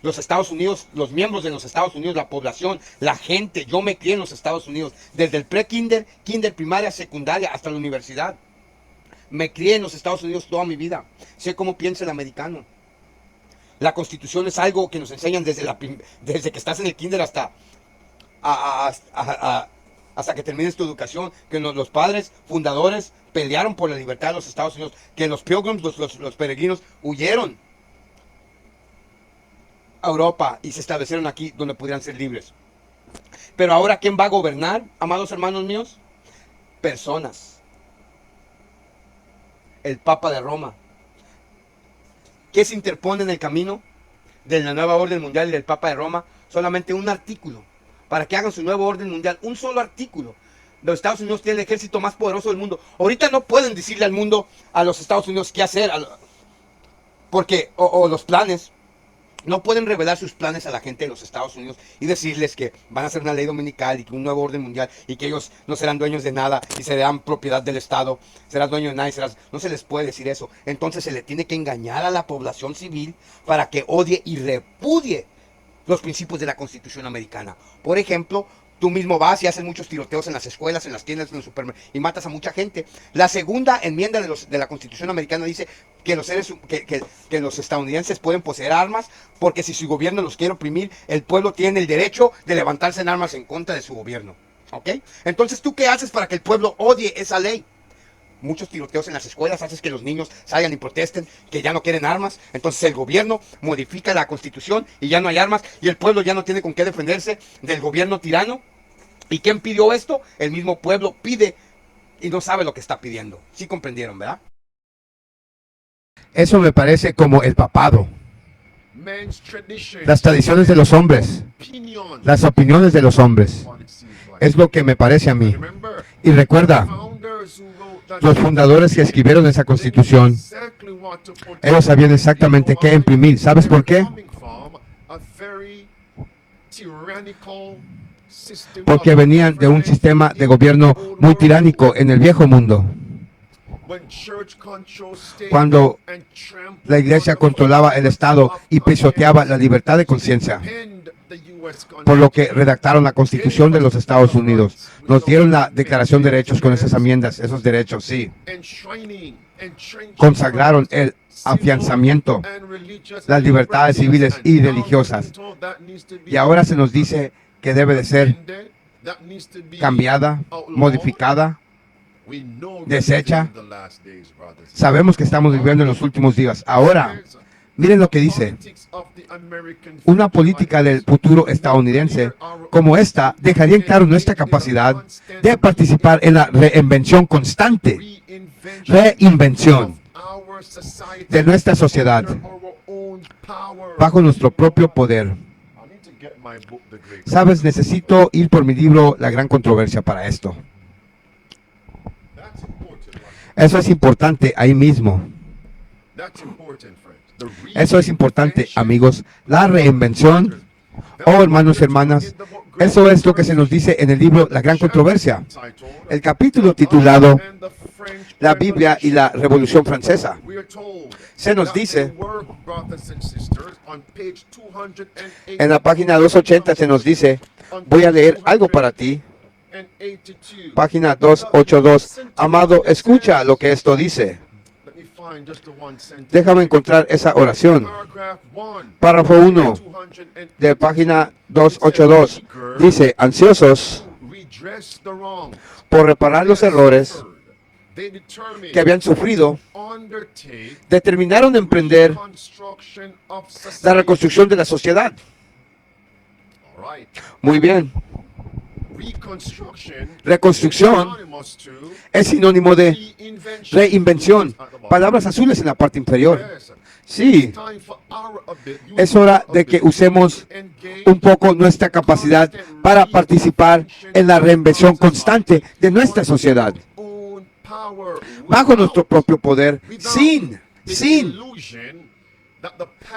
Los Estados Unidos, los miembros de los Estados Unidos, la población, la gente. Yo me crié en los Estados Unidos. Desde el pre-kinder, kinder, primaria, secundaria, hasta la universidad. Me crié en los Estados Unidos toda mi vida. Sé cómo piensa el americano. La Constitución es algo que nos enseñan desde que estás en el kinder hasta que termines tu educación. Que los padres fundadores pelearon por la libertad de los Estados Unidos. Que los pilgrims, los peregrinos, huyeron a Europa y se establecieron aquí donde pudieran ser libres. Pero ahora, ¿quién va a gobernar, amados hermanos míos? Personas. El Papa de Roma. ¿Qué se interpone en el camino de la nueva orden mundial y del Papa de Roma? Solamente un artículo. Para que hagan su nuevo orden mundial. Un solo artículo. Los Estados Unidos tienen el ejército más poderoso del mundo. Ahorita no pueden decirle al mundo, a los Estados Unidos, qué hacer. Porque, o los planes. No pueden revelar sus planes a la gente de los Estados Unidos y decirles que van a hacer una ley dominical y que un nuevo orden mundial y que ellos no serán dueños de nada y serán propiedad del Estado, serán dueños de nada no se les puede decir eso. Entonces se le tiene que engañar a la población civil para que odie y repudie los principios de la Constitución americana. Por ejemplo, tú mismo vas y haces muchos tiroteos en las escuelas, en las tiendas, en los supermercados y matas a mucha gente. La segunda enmienda de la Constitución americana dice que los estadounidenses pueden poseer armas porque si su gobierno los quiere oprimir, el pueblo tiene el derecho de levantarse en armas en contra de su gobierno. ¿Ok? Entonces, ¿tú qué haces para que el pueblo odie esa ley? Muchos tiroteos en las escuelas, haces que los niños salgan y protesten que ya no quieren armas. Entonces el gobierno modifica la Constitución y ya no hay armas y el pueblo ya no tiene con qué defenderse del gobierno tirano. ¿Y quién pidió esto? El mismo pueblo pide y no sabe lo que está pidiendo. ¿Sí comprendieron, verdad? Eso me parece como el papado. Las tradiciones de los hombres, las opiniones de los hombres. Es lo que me parece a mí. Y recuerda, los fundadores que escribieron esa Constitución, ellos sabían exactamente qué imprimir. ¿Sabes por qué? Porque venían de un sistema de gobierno muy tiránico en el viejo mundo. Cuando la iglesia controlaba el Estado y pisoteaba la libertad de conciencia. Por lo que redactaron la Constitución de los Estados Unidos. Nos dieron la Declaración de Derechos con esas enmiendas, esos derechos, sí. Consagraron el afianzamiento, las libertades civiles y religiosas. Y ahora se nos dice que debe de ser cambiada, modificada, deshecha. Sabemos que estamos viviendo en los últimos días. Ahora, miren lo que dice. Una política del futuro estadounidense como esta dejaría en claro nuestra capacidad de participar en la reinvención constante, reinvención de nuestra sociedad bajo nuestro propio poder. Sabes, necesito ir por mi libro La Gran Controversia para esto. Eso es importante ahí mismo. Eso es importante, amigos. La reinvención, oh hermanos y hermanas, eso es lo que se nos dice en el libro La Gran Controversia. El capítulo titulado La Biblia y la Revolución Francesa. Se nos dice, en la página 280 se nos dice, voy a leer algo para ti. Página 282. Amado, escucha lo que esto dice. Déjame encontrar esa oración. Párrafo 1 de página 282. Dice, ansiosos por reparar los errores que habían sufrido, determinaron emprender la reconstrucción de la sociedad. Muy bien. Reconstrucción es sinónimo de reinvención. Palabras azules en la parte inferior. Sí, es hora de que usemos un poco nuestra capacidad para participar en la reinvención constante de nuestra sociedad, bajo nuestro propio poder, sin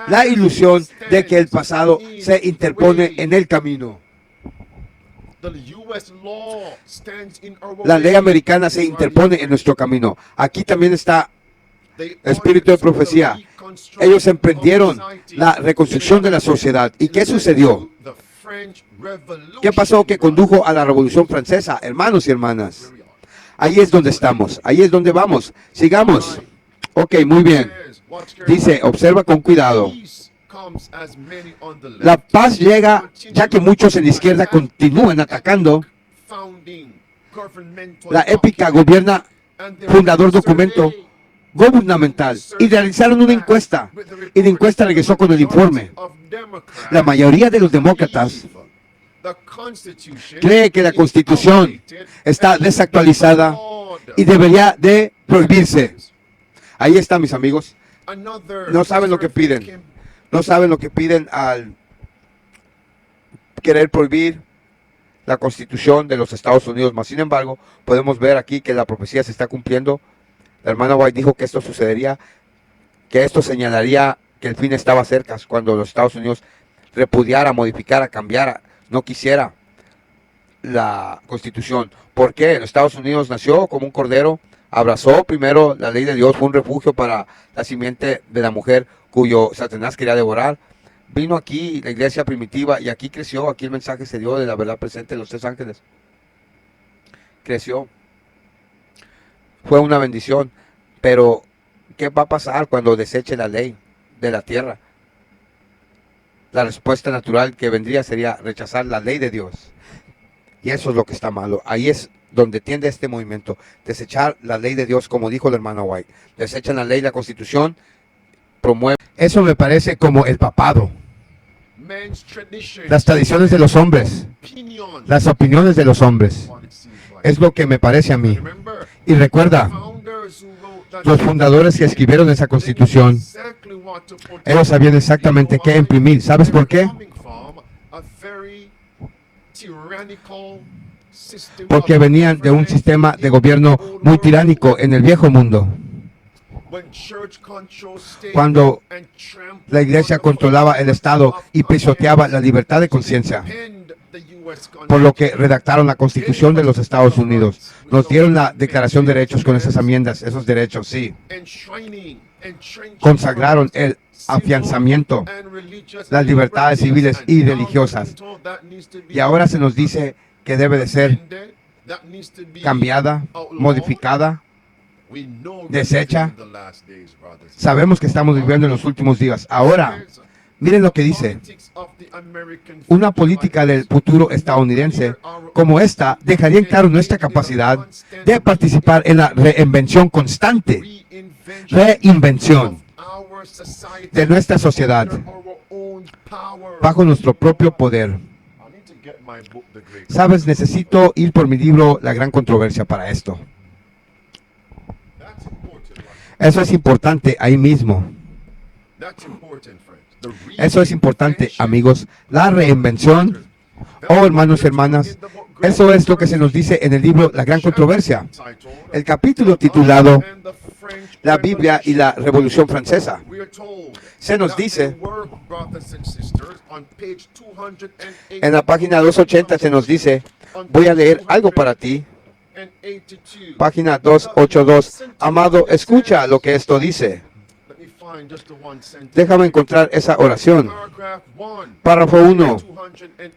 la ilusión de que el pasado se interpone en el camino. La ley americana se interpone en nuestro camino. Aquí también está espíritu de profecía. Ellos emprendieron la reconstrucción de la sociedad. ¿Y qué sucedió? ¿Qué pasó que condujo a la Revolución Francesa? Hermanos y hermanas, ahí es donde estamos, ahí es donde vamos. Sigamos. Ok, muy bien. Dice, observa con cuidado. La paz llega ya que muchos en la izquierda continúan atacando la épica fundador documento gubernamental y realizaron una encuesta y la encuesta regresó con el informe. La mayoría de los demócratas cree que la Constitución está desactualizada y debería de prohibirse. Ahí está, mis amigos. No saben lo que piden. No saben lo que piden al querer prohibir la Constitución de los Estados Unidos. Mas, sin embargo, podemos ver aquí que la profecía se está cumpliendo. La hermana White dijo que esto sucedería, que esto señalaría que el fin estaba cerca cuando los Estados Unidos repudiara, modificara, cambiara, no quisiera la Constitución. ¿Por qué? Los Estados Unidos nació como un cordero, abrazó primero la ley de Dios, fue un refugio para la simiente de la mujer cuyo Satanás quería devorar. Vino aquí la iglesia primitiva y aquí creció, aquí el mensaje se dio de la verdad presente de los 3 ángeles. Creció. Fue una bendición, pero ¿qué va a pasar cuando deseche la ley de la tierra? La respuesta natural que vendría sería rechazar la ley de Dios. Y eso es lo que está malo. Ahí es donde tiende este movimiento. Desechar la ley de Dios, como dijo el hermano White. Desechan la ley, la Constitución, promueve. Eso me parece como el papado. Las tradiciones de los hombres, las opiniones de los hombres. Es lo que me parece a mí. Y recuerda, los fundadores que escribieron esa Constitución, ellos sabían exactamente qué imprimir. ¿Sabes por qué? Porque venían de un sistema de gobierno muy tiránico en el viejo mundo. Cuando la iglesia controlaba el Estado y pisoteaba la libertad de conciencia, por lo que redactaron la Constitución de los Estados Unidos. Nos dieron la Declaración de Derechos con esas enmiendas, esos derechos, sí. Consagraron el afianzamiento, las libertades civiles y religiosas. Y ahora se nos dice que debe de ser cambiada, modificada, deshecha. Sabemos que estamos viviendo en los últimos días. Ahora, miren lo que dice. Una política del futuro estadounidense como esta dejaría en claro nuestra capacidad de participar en la reinvención constante, reinvención de nuestra sociedad bajo nuestro propio poder. Sabes, necesito ir por mi libro La Gran Controversia para esto. Eso es importante ahí mismo. Eso es importante, amigos. La reinvención, oh hermanos y hermanas, eso es lo que se nos dice en el libro La Gran Controversia. El capítulo titulado La Biblia y la Revolución Francesa. Se nos dice, en la página 280 se nos dice, voy a leer algo para ti. Página 282. Amado, escucha lo que esto dice. Déjame encontrar esa oración. Párrafo 1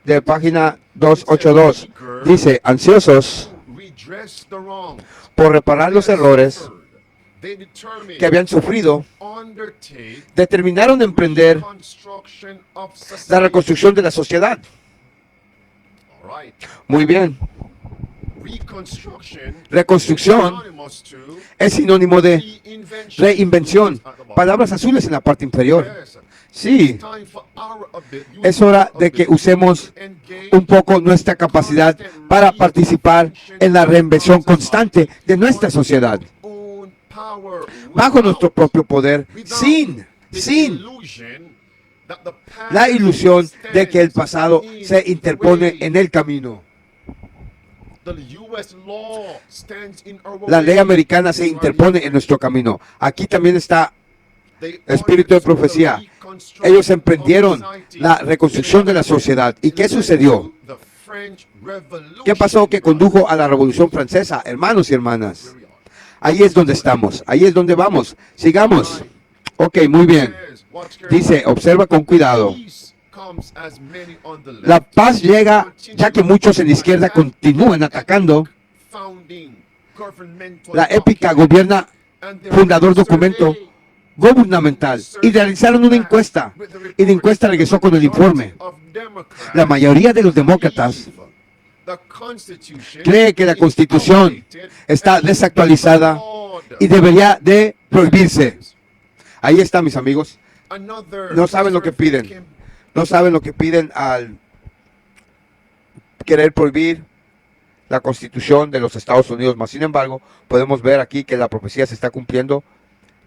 de página 282. Dice, ansiosos por reparar los errores que habían sufrido, determinaron emprender la reconstrucción de la sociedad. Muy bien. Reconstrucción es sinónimo de reinvención. Palabras azules en la parte inferior. Sí, es hora de que usemos un poco nuestra capacidad para participar en la reinvención constante de nuestra sociedad, bajo nuestro propio poder, sin sin la ilusión de que el pasado se interpone en el camino. La ley americana se interpone en nuestro camino. Aquí también está espíritu de profecía. Ellos emprendieron la reconstrucción de la sociedad. ¿Y qué sucedió? ¿Qué pasó que condujo a la Revolución Francesa? Hermanos y hermanas, ahí es donde estamos, ahí es donde vamos. Sigamos. Ok, muy bien. Dice, observa con cuidado. La paz llega ya que muchos en la izquierda continúan atacando la épica fundador documento gubernamental y realizaron una encuesta y la encuesta regresó con el informe. La mayoría de los demócratas cree que la Constitución está desactualizada y debería de prohibirse. Ahí está, mis amigos. No saben lo que piden. No saben lo que piden al querer prohibir la Constitución de los Estados Unidos. Mas, sin embargo, podemos ver aquí que la profecía se está cumpliendo.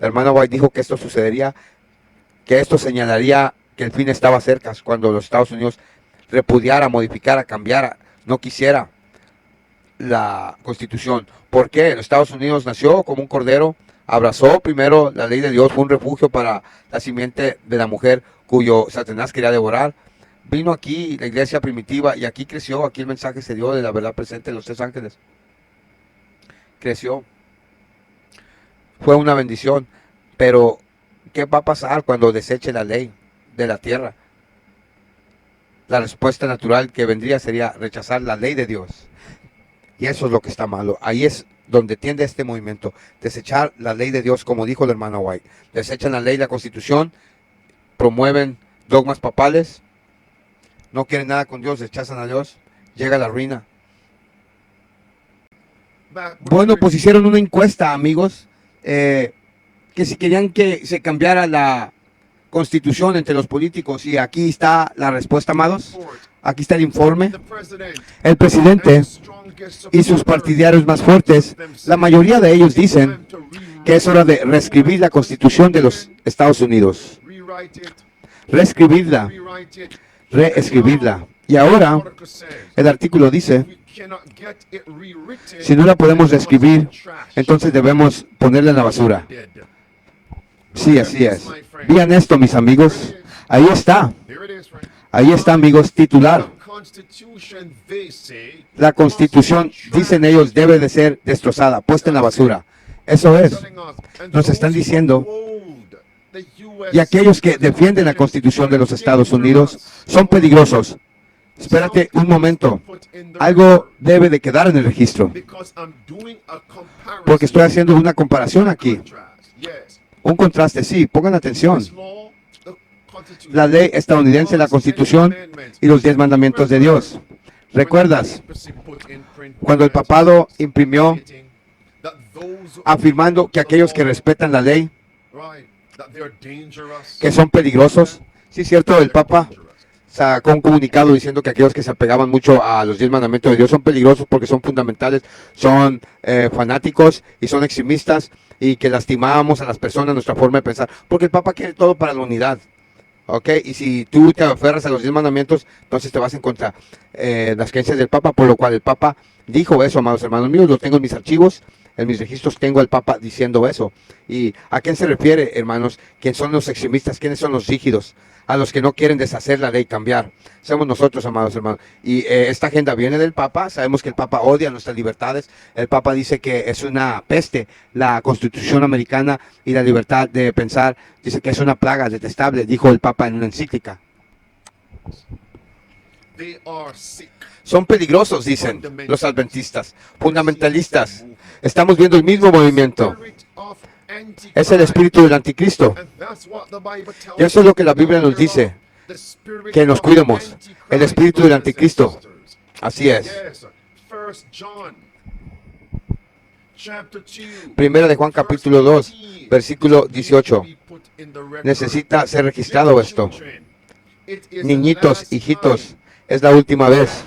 La hermana White dijo que esto sucedería, que esto señalaría que el fin estaba cerca cuando los Estados Unidos repudiara, modificara, cambiara, no quisiera la Constitución. ¿Por qué? Los Estados Unidos nació como un cordero, abrazó primero la ley de Dios, fue un refugio para la simiente de la mujer cuyo Satanás quería devorar. Vino aquí la iglesia primitiva y aquí creció, aquí el mensaje se dio de la verdad presente de los 3 ángeles. Creció. Fue una bendición, pero ¿qué va a pasar cuando deseche la ley de la tierra? La respuesta natural que vendría sería rechazar la ley de Dios. Y eso es lo que está malo. Ahí es donde tiende este movimiento. Desechar la ley de Dios, como dijo el hermano White. Desechan la ley, la Constitución, promueven dogmas papales, no quieren nada con Dios, rechazan a Dios, llega la ruina. Bueno, pues hicieron una encuesta, amigos, que si querían que se cambiara la Constitución entre los políticos, y aquí está la respuesta, amados. Aquí está el informe. El presidente y sus partidarios más fuertes, la mayoría de ellos dicen que es hora de reescribir la Constitución de los Estados Unidos. Reescribirla. Y ahora, el artículo dice, si no la podemos reescribir, entonces debemos ponerla en la basura. Sí, así es. Vean esto, mis amigos. Ahí está. Ahí está, amigos, titular. La Constitución, dicen ellos, debe de ser destrozada, puesta en la basura. Eso es. Nos están diciendo. Y aquellos que defienden la Constitución de los Estados Unidos son peligrosos. Espérate un momento. Algo debe de quedar en el registro. Porque estoy haciendo una comparación aquí. Un contraste, sí, pongan atención. La ley estadounidense, la Constitución y los 10 mandamientos de Dios. ¿Recuerdas cuando el papado imprimió afirmando que aquellos que respetan la ley, que son peligrosos? Sí, cierto, el Papa sacó un comunicado diciendo que aquellos que se apegaban mucho a los 10 mandamientos de Dios son peligrosos porque son fundamentales, son fanáticos y son extremistas, y que lastimamos a las personas, nuestra forma de pensar, porque el Papa quiere todo para la unidad. ¿Ok? Y si tú te aferras a los 10 mandamientos, entonces te vas en contra las creencias del Papa, por lo cual el Papa dijo eso, amados hermanos míos, lo tengo en mis archivos, en mis registros tengo al Papa diciendo eso. ¿Y a quién se refiere, hermanos? ¿Quién son los extremistas? ¿Quiénes son los rígidos? A los que no quieren deshacer la ley, cambiar. Somos nosotros, amados hermanos. Y esta agenda viene del Papa. Sabemos que el Papa odia nuestras libertades. El Papa dice que es una peste la Constitución americana y la libertad de pensar. Dice que es una plaga detestable, dijo el Papa en una encíclica. Son peligrosos, dicen los adventistas, fundamentalistas. Estamos viendo el mismo movimiento. Es el espíritu del anticristo. Y eso es lo que la Biblia nos dice, que nos cuidemos. El espíritu del anticristo. Así es. Primera de Juan capítulo 2, versículo 18. Necesita ser registrado esto. Niñitos, hijitos, es la última vez.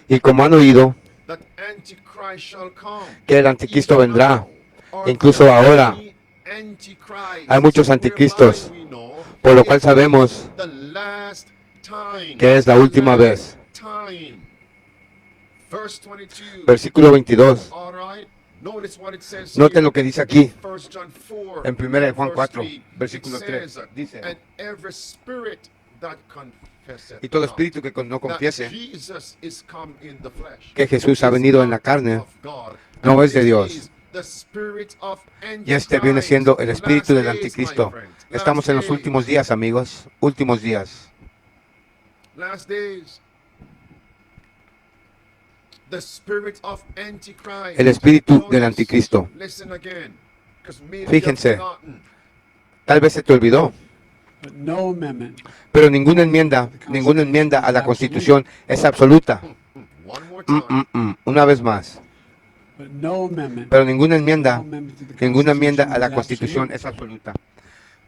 Y como han oído que el anticristo vendrá, incluso ahora Hay muchos anticristos, por lo cual sabemos que es la última vez. Versículo 22. Noten lo que dice aquí en 1 Juan 4, versículo 3. Dice: y todo espíritu que no confiese que Jesús ha venido en la carne no es de Dios. Y este viene siendo el espíritu del anticristo. Estamos en los últimos días, amigos. Últimos días. El espíritu del anticristo. Fíjense, tal vez se te olvidó, pero ninguna enmienda a la Constitución es absoluta. Una vez más. Pero ninguna enmienda a la Constitución es absoluta.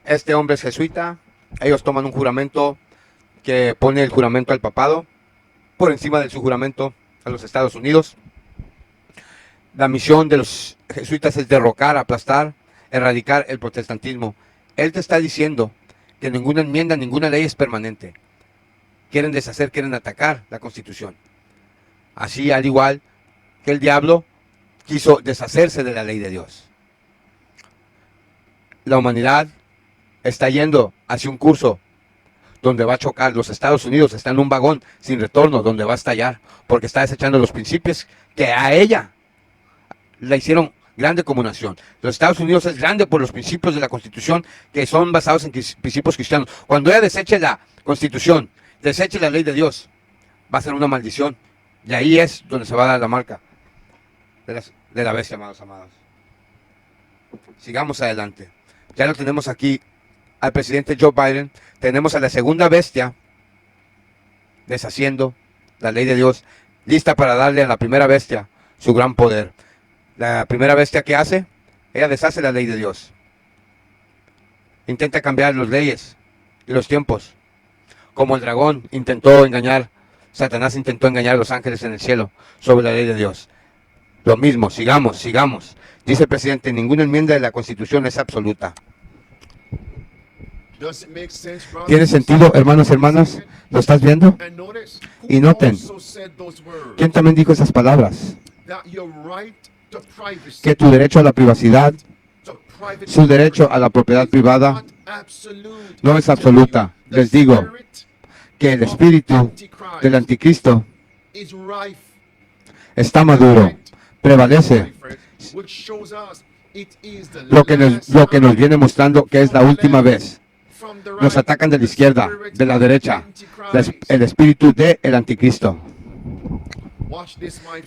Este hombre es jesuita. Ellos toman un juramento que pone el juramento al papado por encima de su juramento a los Estados Unidos. La misión de los jesuitas es derrocar, aplastar, erradicar el protestantismo. Él te está diciendo que ninguna enmienda, ninguna ley es permanente. Quieren deshacer, quieren atacar la Constitución. Así, al igual que el diablo quiso deshacerse de la ley de Dios. La humanidad está yendo hacia un curso donde va a chocar. Los Estados Unidos están en un vagón sin retorno donde va a estallar, porque está desechando los principios que a ella la hicieron grande como nación. Los Estados Unidos es grande por los principios de la Constitución que son basados en principios cristianos. Cuando ella deseche la Constitución, deseche la ley de Dios, va a ser una maldición. Y ahí es donde se va a dar la marca de la bestia, amados. Sigamos adelante. Ya lo tenemos aquí al presidente Joe Biden. Tenemos a la segunda bestia deshaciendo la ley de Dios, lista para darle a la primera bestia su gran poder. La primera bestia, ¿qué hace? Ella deshace la ley de Dios. Intenta cambiar las leyes y los tiempos. Como el dragón intentó engañar, Satanás intentó engañar a los ángeles en el cielo sobre la ley de Dios. Lo mismo, sigamos. Dice el presidente, ninguna enmienda de la Constitución es absoluta. ¿Tiene sentido, hermanos y hermanas? ¿Lo estás viendo? Y noten, ¿quién también dijo esas palabras? Que tu derecho a la privacidad, su derecho a la propiedad privada, no es absoluta. Les digo que el espíritu del anticristo está maduro, prevalece. Lo que nos viene mostrando que es la última vez. Nos atacan de la izquierda, de la derecha, el espíritu del anticristo.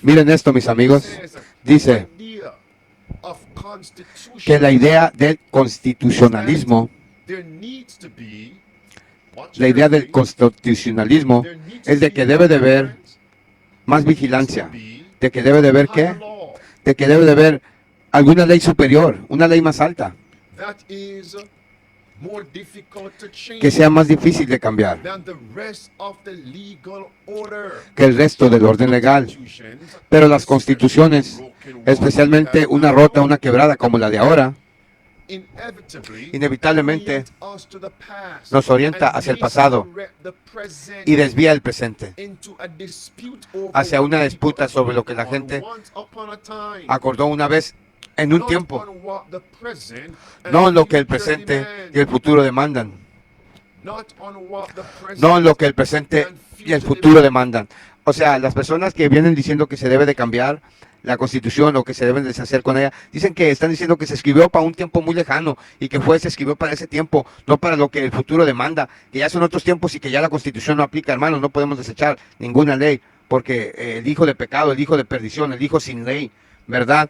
Miren esto, mis amigos. Dice que la idea del constitucionalismo, es de que debe de haber más vigilancia, de que debe de haber ¿qué? De que debe de haber alguna ley superior, una ley más alta, que sea más difícil de cambiar que el resto del orden legal. Pero las constituciones, especialmente una rota, una quebrada como la de ahora, inevitablemente nos orienta hacia el pasado y desvía el presente hacia una disputa sobre lo que la gente acordó una vez en un tiempo, no en lo que el presente y el futuro demandan. No en lo que el presente y el futuro demandan. O sea, las personas que vienen diciendo que se debe de cambiar la Constitución o que se deben deshacer con ella, dicen que están diciendo que se escribió para un tiempo muy lejano y que se escribió para ese tiempo, no para lo que el futuro demanda, que ya son otros tiempos y que ya la Constitución no aplica, hermanos. No podemos desechar ninguna ley, porque el hijo de pecado, el hijo de perdición, el hijo sin ley, ¿verdad?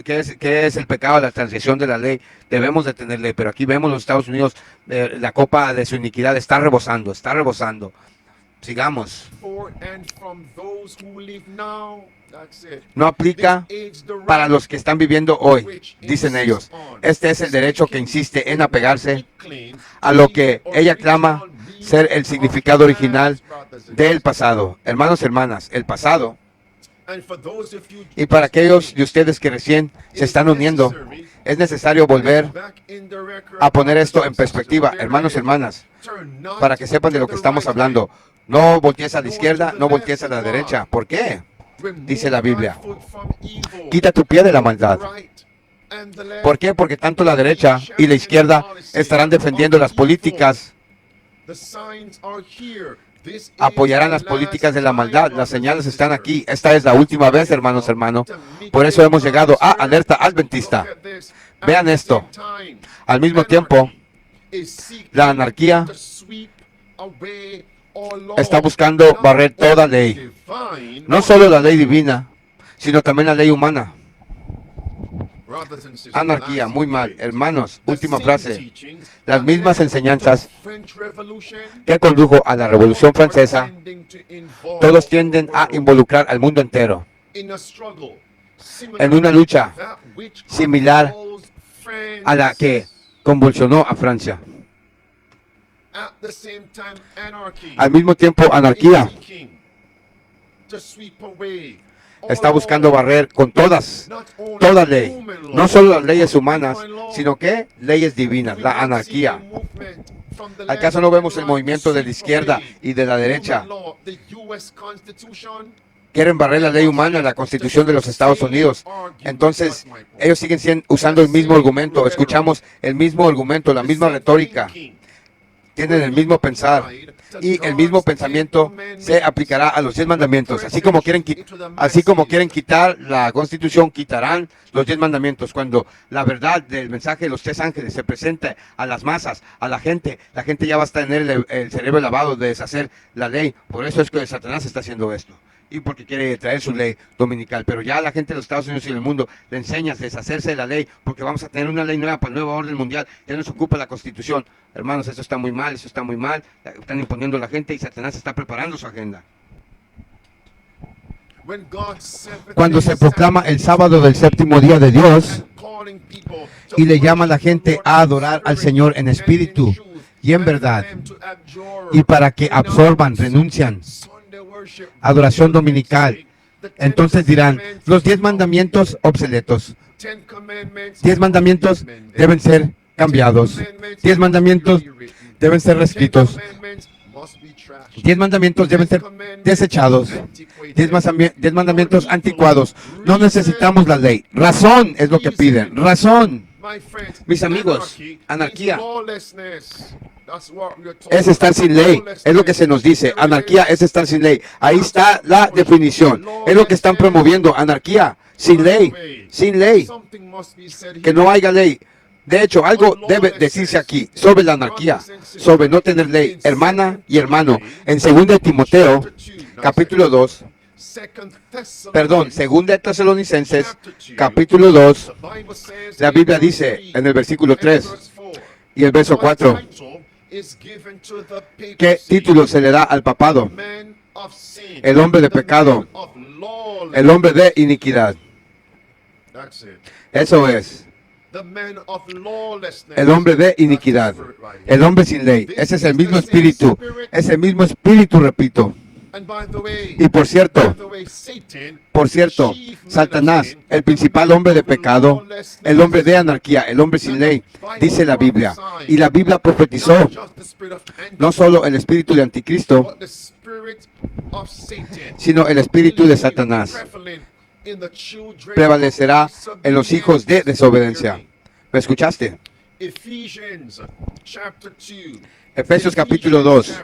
¿Qué es el pecado? La transgresión de la ley. Debemos de tener ley, pero aquí vemos los Estados Unidos, la copa de su iniquidad está rebosando. Sigamos. No aplica para los que están viviendo hoy, dicen ellos. Este es el derecho que insiste en apegarse a lo que ella clama ser el significado original del pasado. Hermanos y hermanas, el pasado Y para aquellos de ustedes que recién se están uniendo, es necesario volver a poner esto en perspectiva, hermanos y hermanas, para que sepan de lo que estamos hablando. No voltees a la izquierda, no voltees a la derecha. ¿Por qué? Dice la Biblia. Quita tu pie de la maldad. ¿Por qué? Porque tanto la derecha y la izquierda estarán defendiendo las políticas, apoyarán las políticas de la maldad. Las señales están aquí. Esta es la última vez, hermanos, hermanos. Por eso hemos llegado a alerta adventista. Vean esto. Al mismo tiempo, la anarquía está buscando barrer toda ley. No solo la ley divina, sino también la ley humana. Anarquía, muy mal. Hermanos, última frase. Las mismas enseñanzas que condujo a la Revolución Francesa, todos tienden a involucrar al mundo entero en una lucha similar a la que convulsionó a Francia. Al mismo tiempo, anarquía está buscando barrer con toda ley, no solo las leyes humanas, sino que leyes divinas, la anarquía. ¿Acaso no vemos el movimiento de la izquierda y de la derecha? Quieren barrer la ley humana, la Constitución de los Estados Unidos. Entonces, ellos siguen usando el mismo argumento. Escuchamos el mismo argumento, la misma retórica. Tienen el mismo pensar. Y el mismo pensamiento se aplicará a los 10 mandamientos. Así como quieren quitar la Constitución, quitarán los 10 mandamientos. Cuando la verdad del mensaje de los 3 ángeles se presente a las masas, a la gente ya va a tener el cerebro lavado de deshacer la ley. Por eso es que Satanás está haciendo esto. Y porque quiere traer su ley dominical. Pero ya a la gente de los Estados Unidos y del mundo le enseñas a deshacerse de la ley, porque vamos a tener una ley nueva para el nuevo orden mundial. Ya nos ocupa la Constitución. Hermanos, eso está muy mal, eso está muy mal. Están imponiendo a la gente y Satanás está preparando su agenda. Cuando se proclama el sábado del séptimo día de Dios y le llama a la gente a adorar al Señor en espíritu y en verdad, y para que absorban, renuncian, adoración dominical, entonces dirán, los 10 mandamientos obsoletos. 10 mandamientos deben ser cambiados. 10 mandamientos deben ser reescritos. 10 mandamientos deben ser desechados. 10 mandamientos anticuados. No necesitamos la ley. Razón es lo que piden. Razón. Mis amigos, anarquía es estar sin ley. Es lo que se nos dice. Anarquía es estar sin ley. Ahí está la definición. Es lo que están promoviendo. Anarquía, sin ley. Sin ley. Que no haya ley. De hecho, algo debe decirse aquí sobre la anarquía, sobre no tener ley. Hermana y hermano, en 2 Timoteo, capítulo 2, perdón, 2 Tesalonicenses, capítulo 2, la Biblia dice en el versículo 3 y el verso 4, ¿qué título se le da al papado? El hombre de pecado, el hombre de iniquidad. Eso es. El hombre de iniquidad, el hombre sin ley. Ese es el mismo espíritu, repito. Y por cierto, Satanás, el principal hombre de pecado, el hombre de anarquía, el hombre sin ley, dice la Biblia. Y la Biblia profetizó no solo el espíritu de Anticristo, sino el espíritu de Satanás prevalecerá en los hijos de desobediencia. ¿Me escuchaste? Efesios capítulo 2.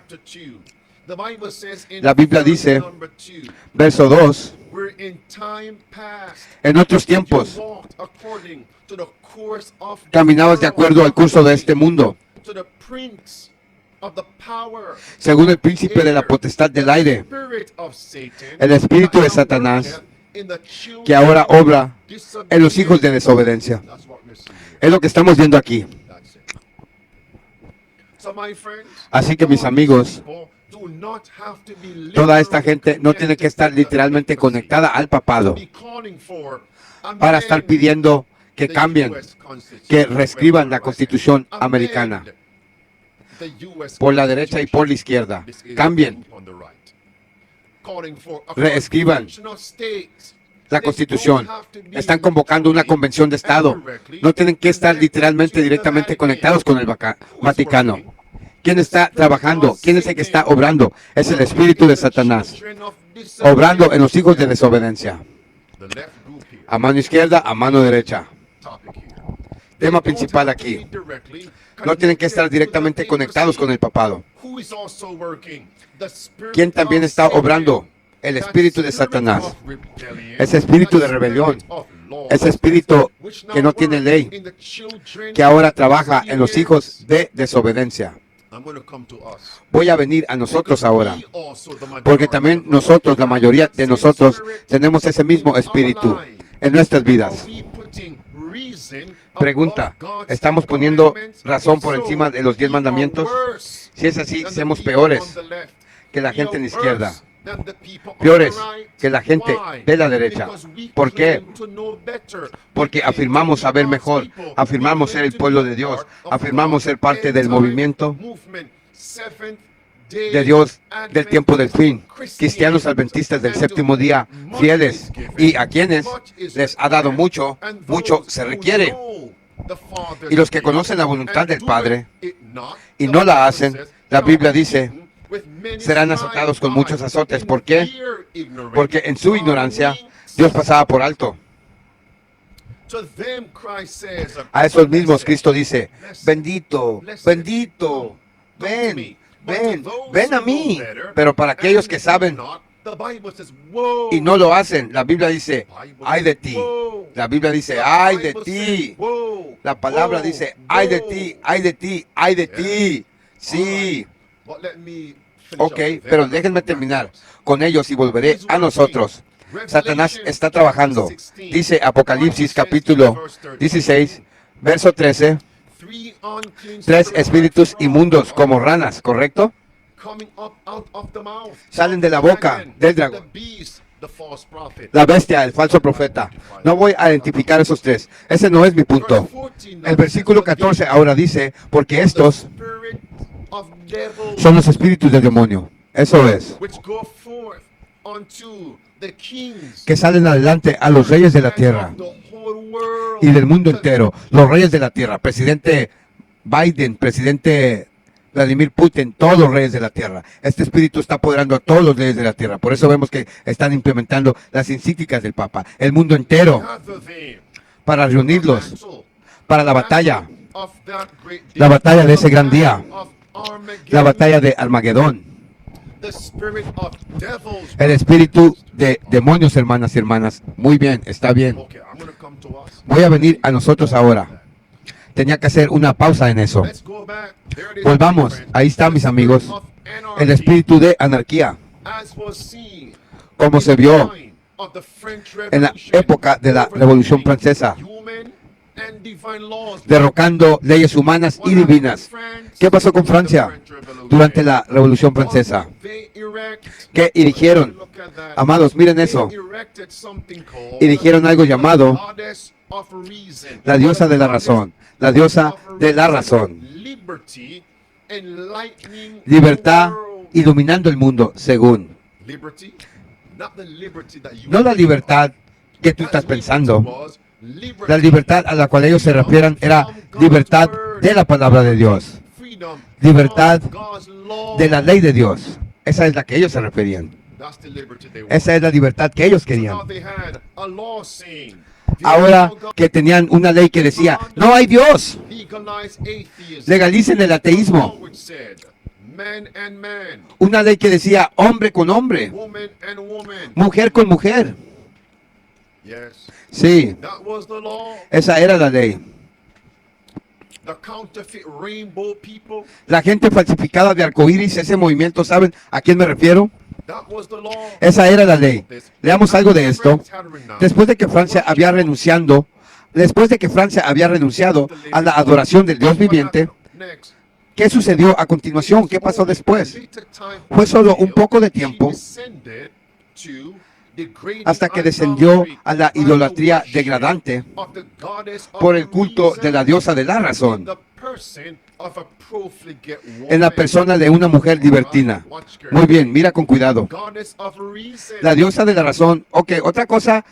La Biblia dice, verso 2, en otros tiempos caminabas de acuerdo al curso de este mundo, según el príncipe de la potestad del aire, el espíritu de Satanás, que ahora obra en los hijos de desobediencia. Es lo que estamos viendo aquí. Así que mis amigos, toda esta gente no tiene que estar literalmente conectada al papado para estar pidiendo que cambien, que reescriban la Constitución americana por la derecha y por la izquierda. Cambien. reescriban la Constitución. Están convocando una convención de Estado. No tienen que estar literalmente directamente conectados con el Vaticano. ¿Quién está trabajando? ¿Quién es el que está obrando? Es el espíritu de Satanás, obrando en los hijos de desobediencia. A mano izquierda, a mano derecha. Tema principal aquí. No tienen que estar directamente conectados con el papado. ¿Quién también está obrando? El espíritu de Satanás. Ese espíritu de rebelión. Ese espíritu que no tiene ley. Que ahora trabaja en los hijos de desobediencia. Voy a venir a nosotros ahora. Porque también nosotros, la mayoría de nosotros, tenemos ese mismo espíritu en nuestras vidas. Pregunta, ¿estamos poniendo razón por encima de los 10 mandamientos? Si es así, somos peores que la gente en la izquierda. Peores que la gente de la derecha. ¿Por qué? Porque afirmamos saber mejor, afirmamos ser el pueblo de Dios, afirmamos ser parte del movimiento de Dios del tiempo del fin, cristianos adventistas del séptimo día, fieles, y a quienes les ha dado mucho, mucho se requiere. Y los que conocen la voluntad del Padre y no la hacen, la Biblia dice, serán azotados con muchos azotes. ¿Por qué? Porque en su ignorancia Dios pasaba por alto. A esos mismos Cristo dice, bendito, bendito, ven, ven, ven a mí. Pero para aquellos que saben y no lo hacen, la Biblia dice, ay de ti. La Biblia dice, ay de ti. La palabra dice, ay de ti, ay de ti, ay de ti. Sí. Ok, pero déjenme terminar con ellos y volveré a nosotros. Satanás está trabajando. Dice Apocalipsis capítulo 16, verso 13. 3 espíritus inmundos como ranas, ¿correcto? Salen de la boca del dragón. La bestia, el falso profeta. No voy a identificar esos 3. Ese no es mi punto. El versículo 14 ahora dice, porque estos son los espíritus del demonio. Eso es. Que salen adelante a los reyes de la tierra y del mundo entero. Los reyes de la tierra. Presidente Biden, presidente Vladimir Putin, todos los reyes de la tierra. Este espíritu está apoderando a todos los reyes de la tierra. Por eso vemos que están implementando las encíclicas del Papa. El mundo entero. Para reunirlos. Para la batalla. La batalla de ese gran día. La batalla de Armagedón. El espíritu de demonios, hermanas y hermanas. Muy bien, está bien. Voy a venir a nosotros ahora. Tenía que hacer una pausa en eso. Volvamos. Ahí está, mis amigos. El espíritu de anarquía. Como se vio en la época de la Revolución Francesa. Derrocando leyes humanas y divinas. ¿Qué pasó con Francia durante la Revolución Francesa? ¿Qué erigieron? Amados, miren eso. Erigieron algo llamado la diosa de la razón. La diosa de la razón. Libertad iluminando el mundo, según. No la libertad que tú estás pensando. La libertad a la cual ellos se refieren era libertad de la palabra de Dios. Libertad de la ley de Dios. Esa es la que ellos se referían. Esa es la libertad que ellos querían. Ahora que tenían una ley que decía, no hay Dios. Legalicen el ateísmo. Una ley que decía, hombre con hombre. Mujer con mujer. Sí, esa era la ley. La gente falsificada de arcoíris, ese movimiento, ¿saben a quién me refiero? Esa era la ley. Leamos algo de esto. Después de que Francia había renunciado a la adoración del Dios viviente, ¿qué sucedió a continuación? ¿Qué pasó después? Fue solo un poco de tiempo hasta que descendió a la idolatría degradante por el culto de la diosa de la razón, of a profligate en la woman. persona de una mujer libertina. Muy bien, mira con cuidado. Goddess of reason. La diosa de la razón. Ok, otra cosa,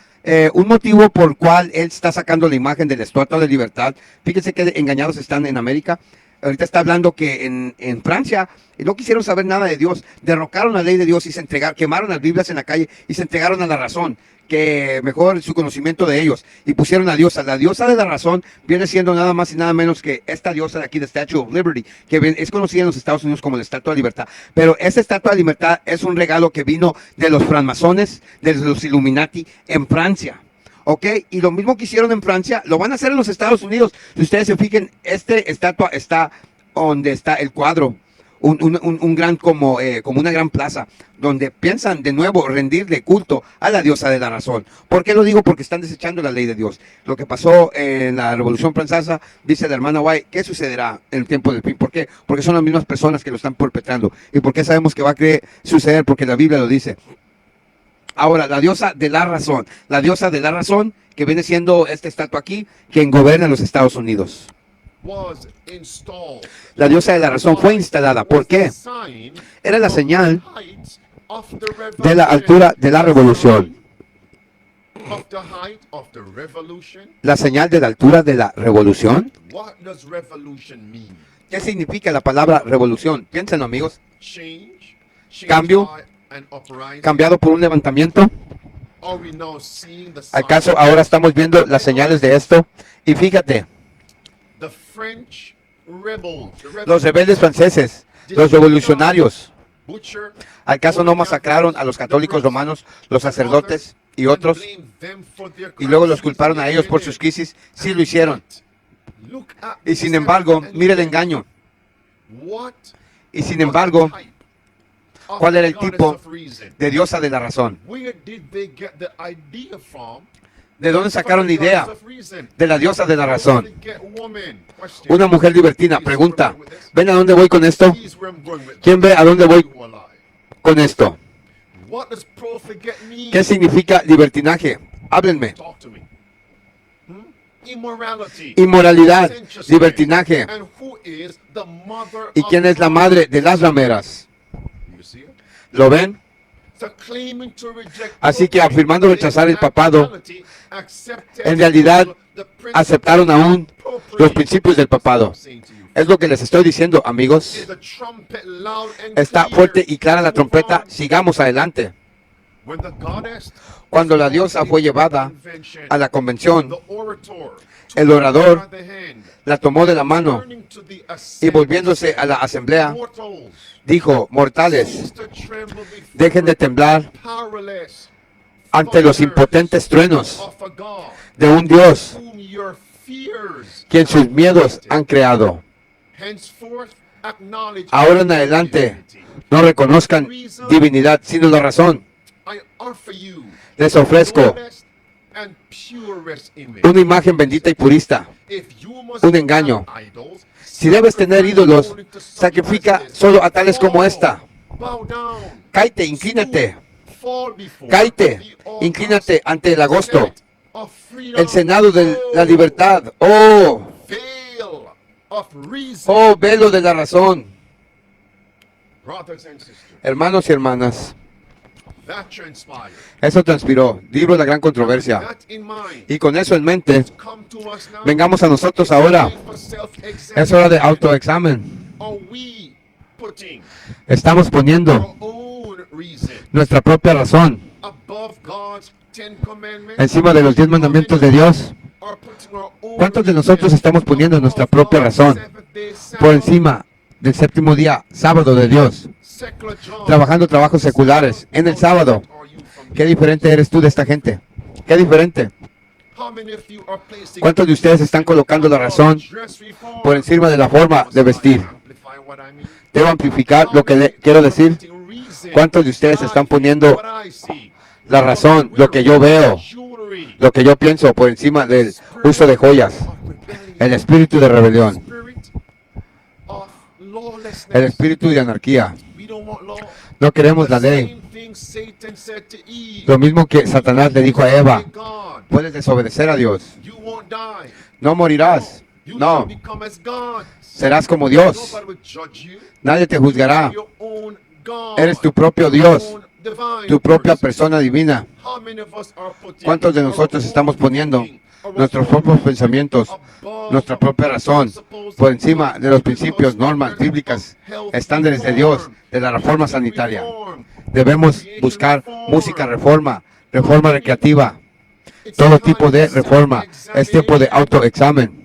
un motivo por cual él está sacando la imagen de la estatua de libertad. Fíjense que engañados están en América. Ahorita está hablando que en Francia no quisieron saber nada de Dios. Derrocaron la ley de Dios y se entregaron, quemaron las Biblias en la calle y se entregaron a la razón, que mejor su conocimiento de ellos, y pusieron a diosa. La diosa de la razón viene siendo nada más y nada menos que esta diosa de aquí, de Statue of Liberty, que es conocida en los Estados Unidos como la Estatua de Libertad. Pero esta Estatua de Libertad es un regalo que vino de los francmasones, de los Illuminati en Francia. Ok, y lo mismo que hicieron en Francia, lo van a hacer en los Estados Unidos. Si ustedes se fijen, esta estatua está donde está el cuadro, un gran como una gran plaza, donde piensan de nuevo rendirle culto a la diosa de la razón. ¿Por qué lo digo? Porque están desechando la ley de Dios. Lo que pasó en la Revolución Francesa, dice la hermana White, ¿qué sucederá en el tiempo del fin? ¿Por qué? Porque son las mismas personas que lo están perpetrando. ¿Y por qué sabemos que va a suceder? Porque la Biblia lo dice. Ahora, la diosa de la razón, que viene siendo esta estatua aquí, quien gobierna los Estados Unidos. Was installed. La diosa de la razón fue instalada. ¿Por qué? Era la señal de la altura de la revolución. Of the height of the revolution. La señal de la altura de la revolución. What does revolution mean? ¿Qué significa la palabra revolución? Piénsenlo, amigos. Change. Change Cambio. by an uprising. Cambiado por un levantamiento. Are we now seeing the ¿Acaso signs? ahora estamos viendo las señales de esto? Y fíjate, The French rebels, the los rebeldes franceses, los revolucionarios, butcher, ¿acaso no masacraron a los católicos romanos, los sacerdotes y otros? Y luego los culparon a ellos por sus crisis. Sí lo hicieron. Y sin embargo, mire el engaño. Y sin embargo, ¿cuál era el tipo de diosa de la razón? ¿De dónde sacaron la idea de la diosa de la razón? Una mujer libertina pregunta, ¿ven a dónde voy con esto? ¿Quién ve a dónde voy con esto? ¿Qué significa libertinaje? Háblenme. Inmoralidad, libertinaje. ¿Y quién es la madre de las rameras? ¿Lo ven? Así que afirmando rechazar el papado, en realidad aceptaron aún los principios del papado. Es lo que les estoy diciendo, amigos. Está fuerte y clara la trompeta. Sigamos adelante. Cuando la diosa fue llevada a la convención, el orador la tomó de la mano y volviéndose a la asamblea, dijo, mortales, dejen de temblar ante los impotentes truenos de un Dios quien sus miedos han creado. Ahora en adelante no reconozcan divinidad, sino la razón. Les ofrezco una imagen bendita y purista, un engaño. Si debes tener ídolos, sacrifica solo a tales como esta. Cáete, inclínate. Cáete, inclínate ante el agosto, el Senado de la libertad. Oh, oh, velo de la razón. Hermanos y hermanas, eso transpiró, libro de la gran controversia. Y con eso en mente, vengamos a nosotros ahora. Es hora de autoexamen. Estamos poniendo nuestra propia razón encima de los 10 mandamientos de Dios. ¿Cuántos de nosotros estamos poniendo nuestra propia razón por encima del séptimo día, sábado de Dios? Trabajando trabajos seculares en el sábado. ¿Qué diferente eres tú de esta gente? ¿Qué diferente? ¿Cuántos de ustedes están colocando la razón por encima de la forma de vestir? Debo amplificar lo que quiero decir. ¿Cuántos de ustedes están poniendo la razón, lo que yo veo, lo que yo pienso por encima del uso de joyas? El espíritu de rebelión, el espíritu de anarquía. No queremos la ley. Lo mismo que Satanás le dijo a Eva, puedes desobedecer a Dios. No morirás. You No. shall become as God. Serás como Dios. Nobody will judge you. Nadie te juzgará. Your own God. Eres tu propio Your Dios, own divine tu propia person. persona divina. How many of us are putting ¿Cuántos de our nosotros own estamos poniendo thinking, our nuestros own propios reason pensamientos, above nuestra propia razón, principles por of encima God? de los principios, Because normas standards bíblicas, of health estándares de reform, Dios, de la reforma music sanitaria? reform, Debemos creation buscar reform, música reforma, reforma recreativa, it's todo time tipo de for reforma. Es tiempo de self-examination. autoexamen.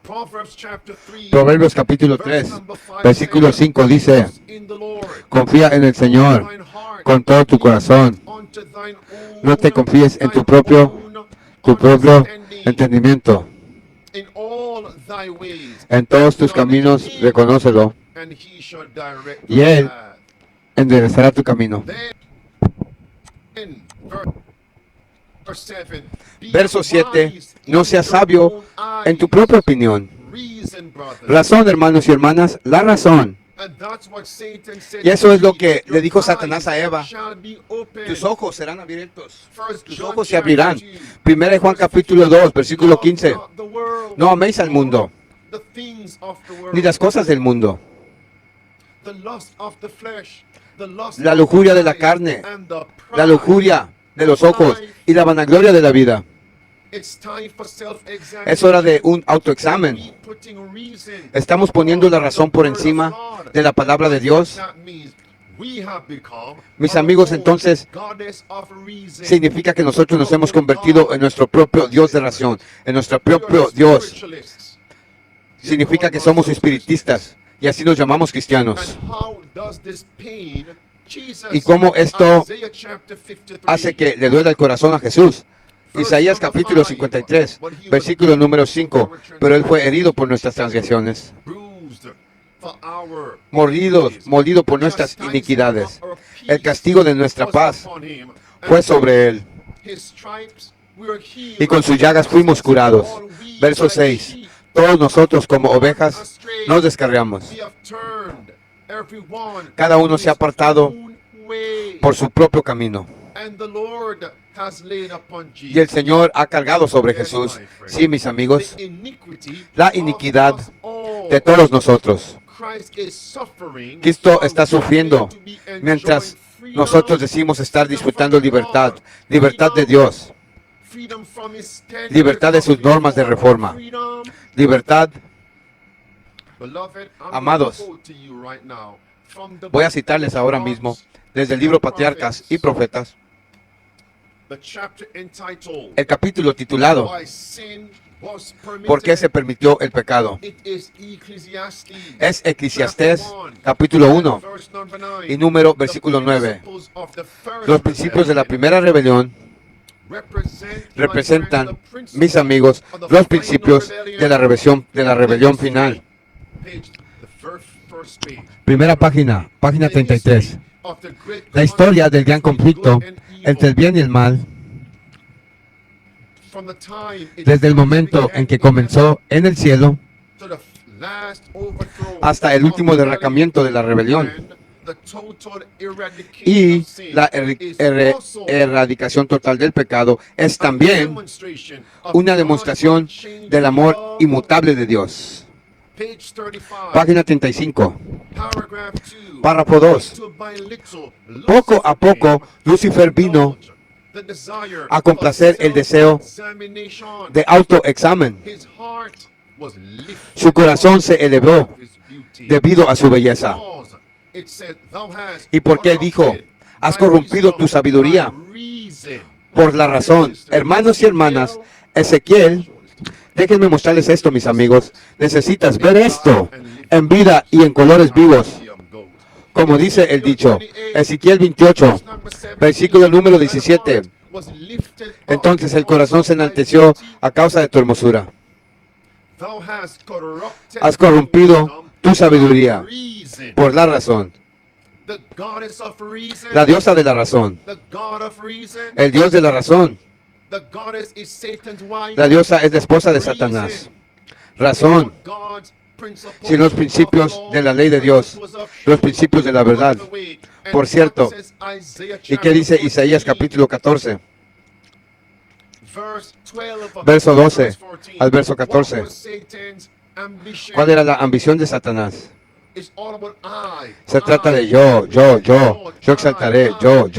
Proverbs chapter 3, Proverbios capítulo verse 3, number 5 versículo says, 5 dice: "Trust in the Lord confía en el with all Señor thine heart, con todo tu corazón. unto thine own- No te confíes en thine tu propio own understanding. entendimiento. In all thy ways, En todos tus caminos reconócelo, and he shall direct y thy Él path." enderezará tu camino. Then, verse 7, "Be Verso 7, wise no in seas your sabio own en tu eyes. propia opinión. Reason, brothers. Razón, hermanos y hermanas, la razón. And that's what Satan said Y eso to es lo Eve. que le Your dijo Satanás a eyes Eva. shall be opened. Tus ojos serán abiertos. First Tus John ojos se chapter abrirán. 2, Primera de Juan verse capítulo 2, versículo Love 15. not the world, No améis al mundo, the things of the world, ni las cosas del mundo. the lust of the flesh, the lust La of lujuria the de la eyes, carne, and the la pride lujuria de los of ojos life. y la vanagloria de la vida. It's time for self-examination. Es hora de un autoexamen. We putting reason Estamos poniendo la razón por encima de la palabra de Dios. That means we have become Mis our amigos, own entonces, goddess of reason. significa que nosotros nos hemos convertido en nuestro propio Dios de razón, en nuestro We are propio Dios. spiritualists. Significa que somos espiritistas y así nos llamamos cristianos. And how does this pain Jesus? ¿Y cómo esto Isaiah chapter 53, hace que le duela el corazón a Jesús? Isaías capítulo 53, versículo número 5. Pero Él fue herido por nuestras transgresiones, bruised for our molido por nuestras iniquidades. El castigo de nuestra paz fue sobre Él, His stripes we are healed. y con sus llagas fuimos curados. Verso 6. Todos nosotros como ovejas nos descarriamos. We have turned everyone Cada uno se ha apartado his own way. por su propio camino. And the Lord has laid upon Jesus Y el Señor ha cargado sobre Jesús, sí, mis amigos, the iniquity la of iniquidad us all. de todos nosotros. Christ is suffering Cristo while está we sufriendo claim to be enjoying mientras freedom, nosotros decimos estar freedom disfrutando from the libertad, law, libertad de freedom, Dios, freedom from his standards libertad de sus of normas de reforma. freedom. libertad. Beloved, I'm Amados, going to quote to you right now from the Voy a book citarles ahora of mismo desde el libro Patriarcas y Profetas, the chapter entitled el capítulo titulado Why Sin Was Permitted. ¿Por qué se permitió el pecado? It is Ecclesiastes. Es Eclesiastés capítulo 1 y número versículo 9. Los principios de la primera rebelión representan, mis amigos, los principios de la rebelión final. Primera página, página 33. La historia del gran conflicto entre el bien y el mal, desde el momento en que comenzó en el cielo hasta el último derrocamiento de la rebelión y la erradicación total del pecado, es también una demostración del amor inmutable de Dios. Página 35, párrafo 2. Poco a poco, Lucifer vino a complacer el deseo de autoexamen. Su corazón se elevó debido a su belleza. ¿Y por qué dijo? Has corrompido tu sabiduría por la razón. Hermanos y hermanas, Ezequiel, déjenme mostrarles esto, mis amigos. Necesitas ver esto en vida y en colores vivos. Como dice el dicho, Ezequiel 28, versículo número 17. Entonces el corazón se enalteció a causa de tu hermosura. Has corrompido tu sabiduría por la razón. La diosa de la razón, el dios de la razón. La diosa es la esposa de Satanás. Razón. Sin los principios de la ley de Dios, los principios de la verdad. Por cierto, ¿y qué dice Isaías capítulo 14? verso 12 al verso 14. ¿Cuál era la ambición de Satanás? Se trata de yo exaltaré, yo,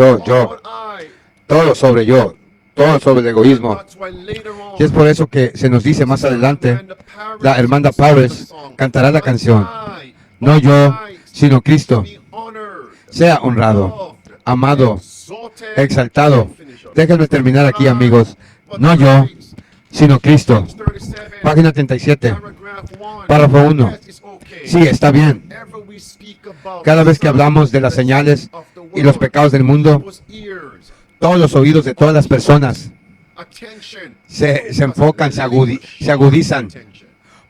todo sobre yo, todo sobre el egoísmo. Y es por eso que se nos dice más adelante, la hermana Powers cantará la canción, no yo, sino Cristo, sea honrado, amado, exaltado. Déjenme terminar aquí, amigos. No yo, sino Cristo. Página 37, párrafo 1. Sí, está bien. Cada vez que hablamos de las señales y los pecados del mundo, todos los oídos de todas las personas se enfocan, se agudizan,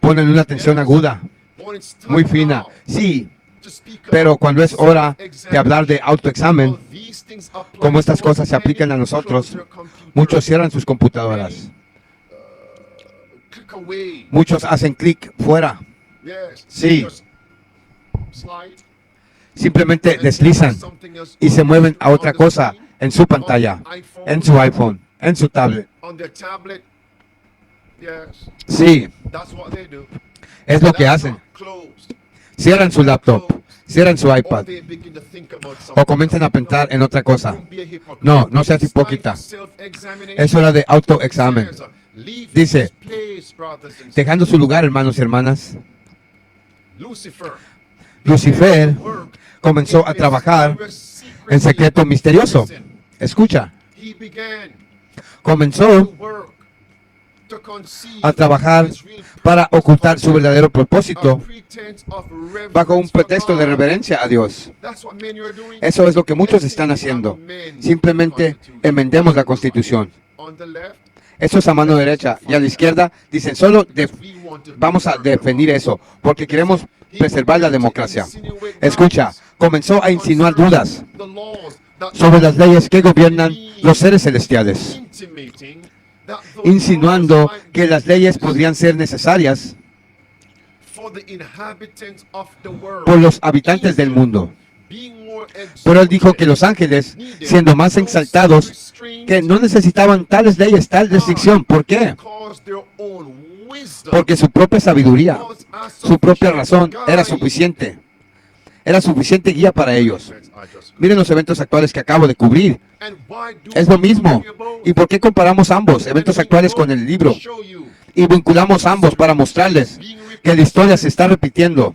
ponen una atención aguda, muy fina. Sí, pero cuando es hora de hablar de autoexamen, como estas cosas se aplican a nosotros, muchos cierran sus computadoras. Muchos hacen clic fuera. Sí. Simplemente deslizan y se mueven a otra cosa en su pantalla, en su iPhone, en su tablet. Sí, es lo que hacen. Cierran su laptop, cierran su iPad o comienzan a pensar en otra cosa. No, no seas hipócrita. Es hora de autoexamen. Dice, dejando su lugar, hermanos y hermanas, Lucifer comenzó a trabajar en secreto misterioso. Escucha, comenzó a trabajar para ocultar su verdadero propósito bajo un pretexto de reverencia a Dios. Eso es lo que muchos están haciendo. Simplemente enmendemos la Constitución. Eso es a mano derecha. Y a la izquierda dicen, vamos a defender eso, porque queremos preservar la democracia. Escucha, comenzó a insinuar dudas sobre las leyes que gobiernan los seres celestiales, insinuando que las leyes podrían ser necesarias por los habitantes del mundo. Pero él dijo que los ángeles, siendo más exaltados, que no necesitaban tales leyes, tal restricción. ¿Por qué? Porque su propia sabiduría, su propia razón era suficiente. Era suficiente guía para ellos. Miren los eventos actuales que acabo de cubrir. Es lo mismo. ¿Y por qué comparamos ambos eventos actuales con el libro? Y vinculamos ambos para mostrarles que la historia se está repitiendo.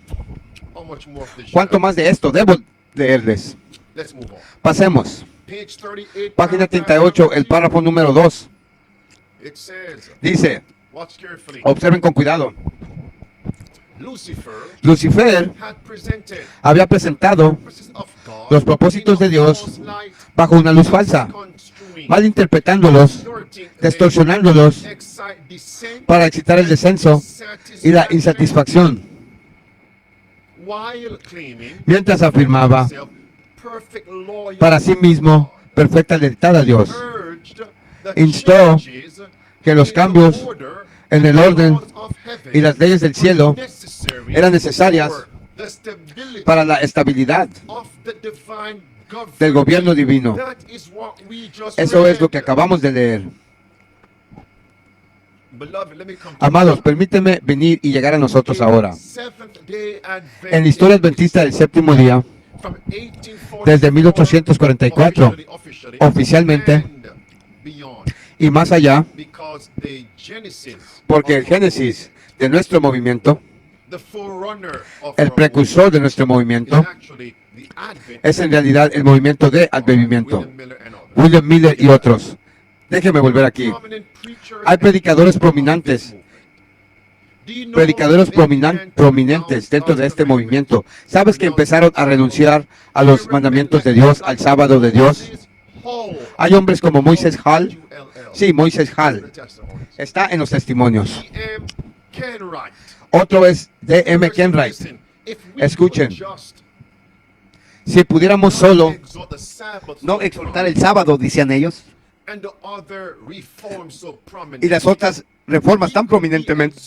¿Cuánto más de esto debo leerles? Pasemos. Página 38, el párrafo número 2. Dice, observen con cuidado. Lucifer había presentado los propósitos de Dios bajo una luz falsa, malinterpretándolos, distorsionándolos para excitar el descenso y la insatisfacción, mientras afirmaba para sí mismo perfecta lealtad a Dios. Instó que los cambios en el orden y las leyes del cielo eran necesarias para la estabilidad del gobierno divino. Eso es lo que acabamos de leer. Amados, permíteme venir y llegar a nosotros ahora. En la historia adventista del séptimo día, desde 1844, oficialmente, y más allá, porque el génesis de nuestro movimiento, el precursor de nuestro movimiento, es en realidad el movimiento de advenimiento. William Miller y otros. Déjeme volver aquí. Hay predicadores prominentes dentro de este movimiento. ¿Sabes que empezaron a renunciar a los mandamientos de Dios, al sábado de Dios? Hay hombres como Moisés Hall. Sí, Moisés Hall. Está en los testimonios. Otro es D.M. Kenwright. Escuchen. Si pudiéramos solo no exaltar el sábado, decían ellos, y las otras reformas tan prominentemente,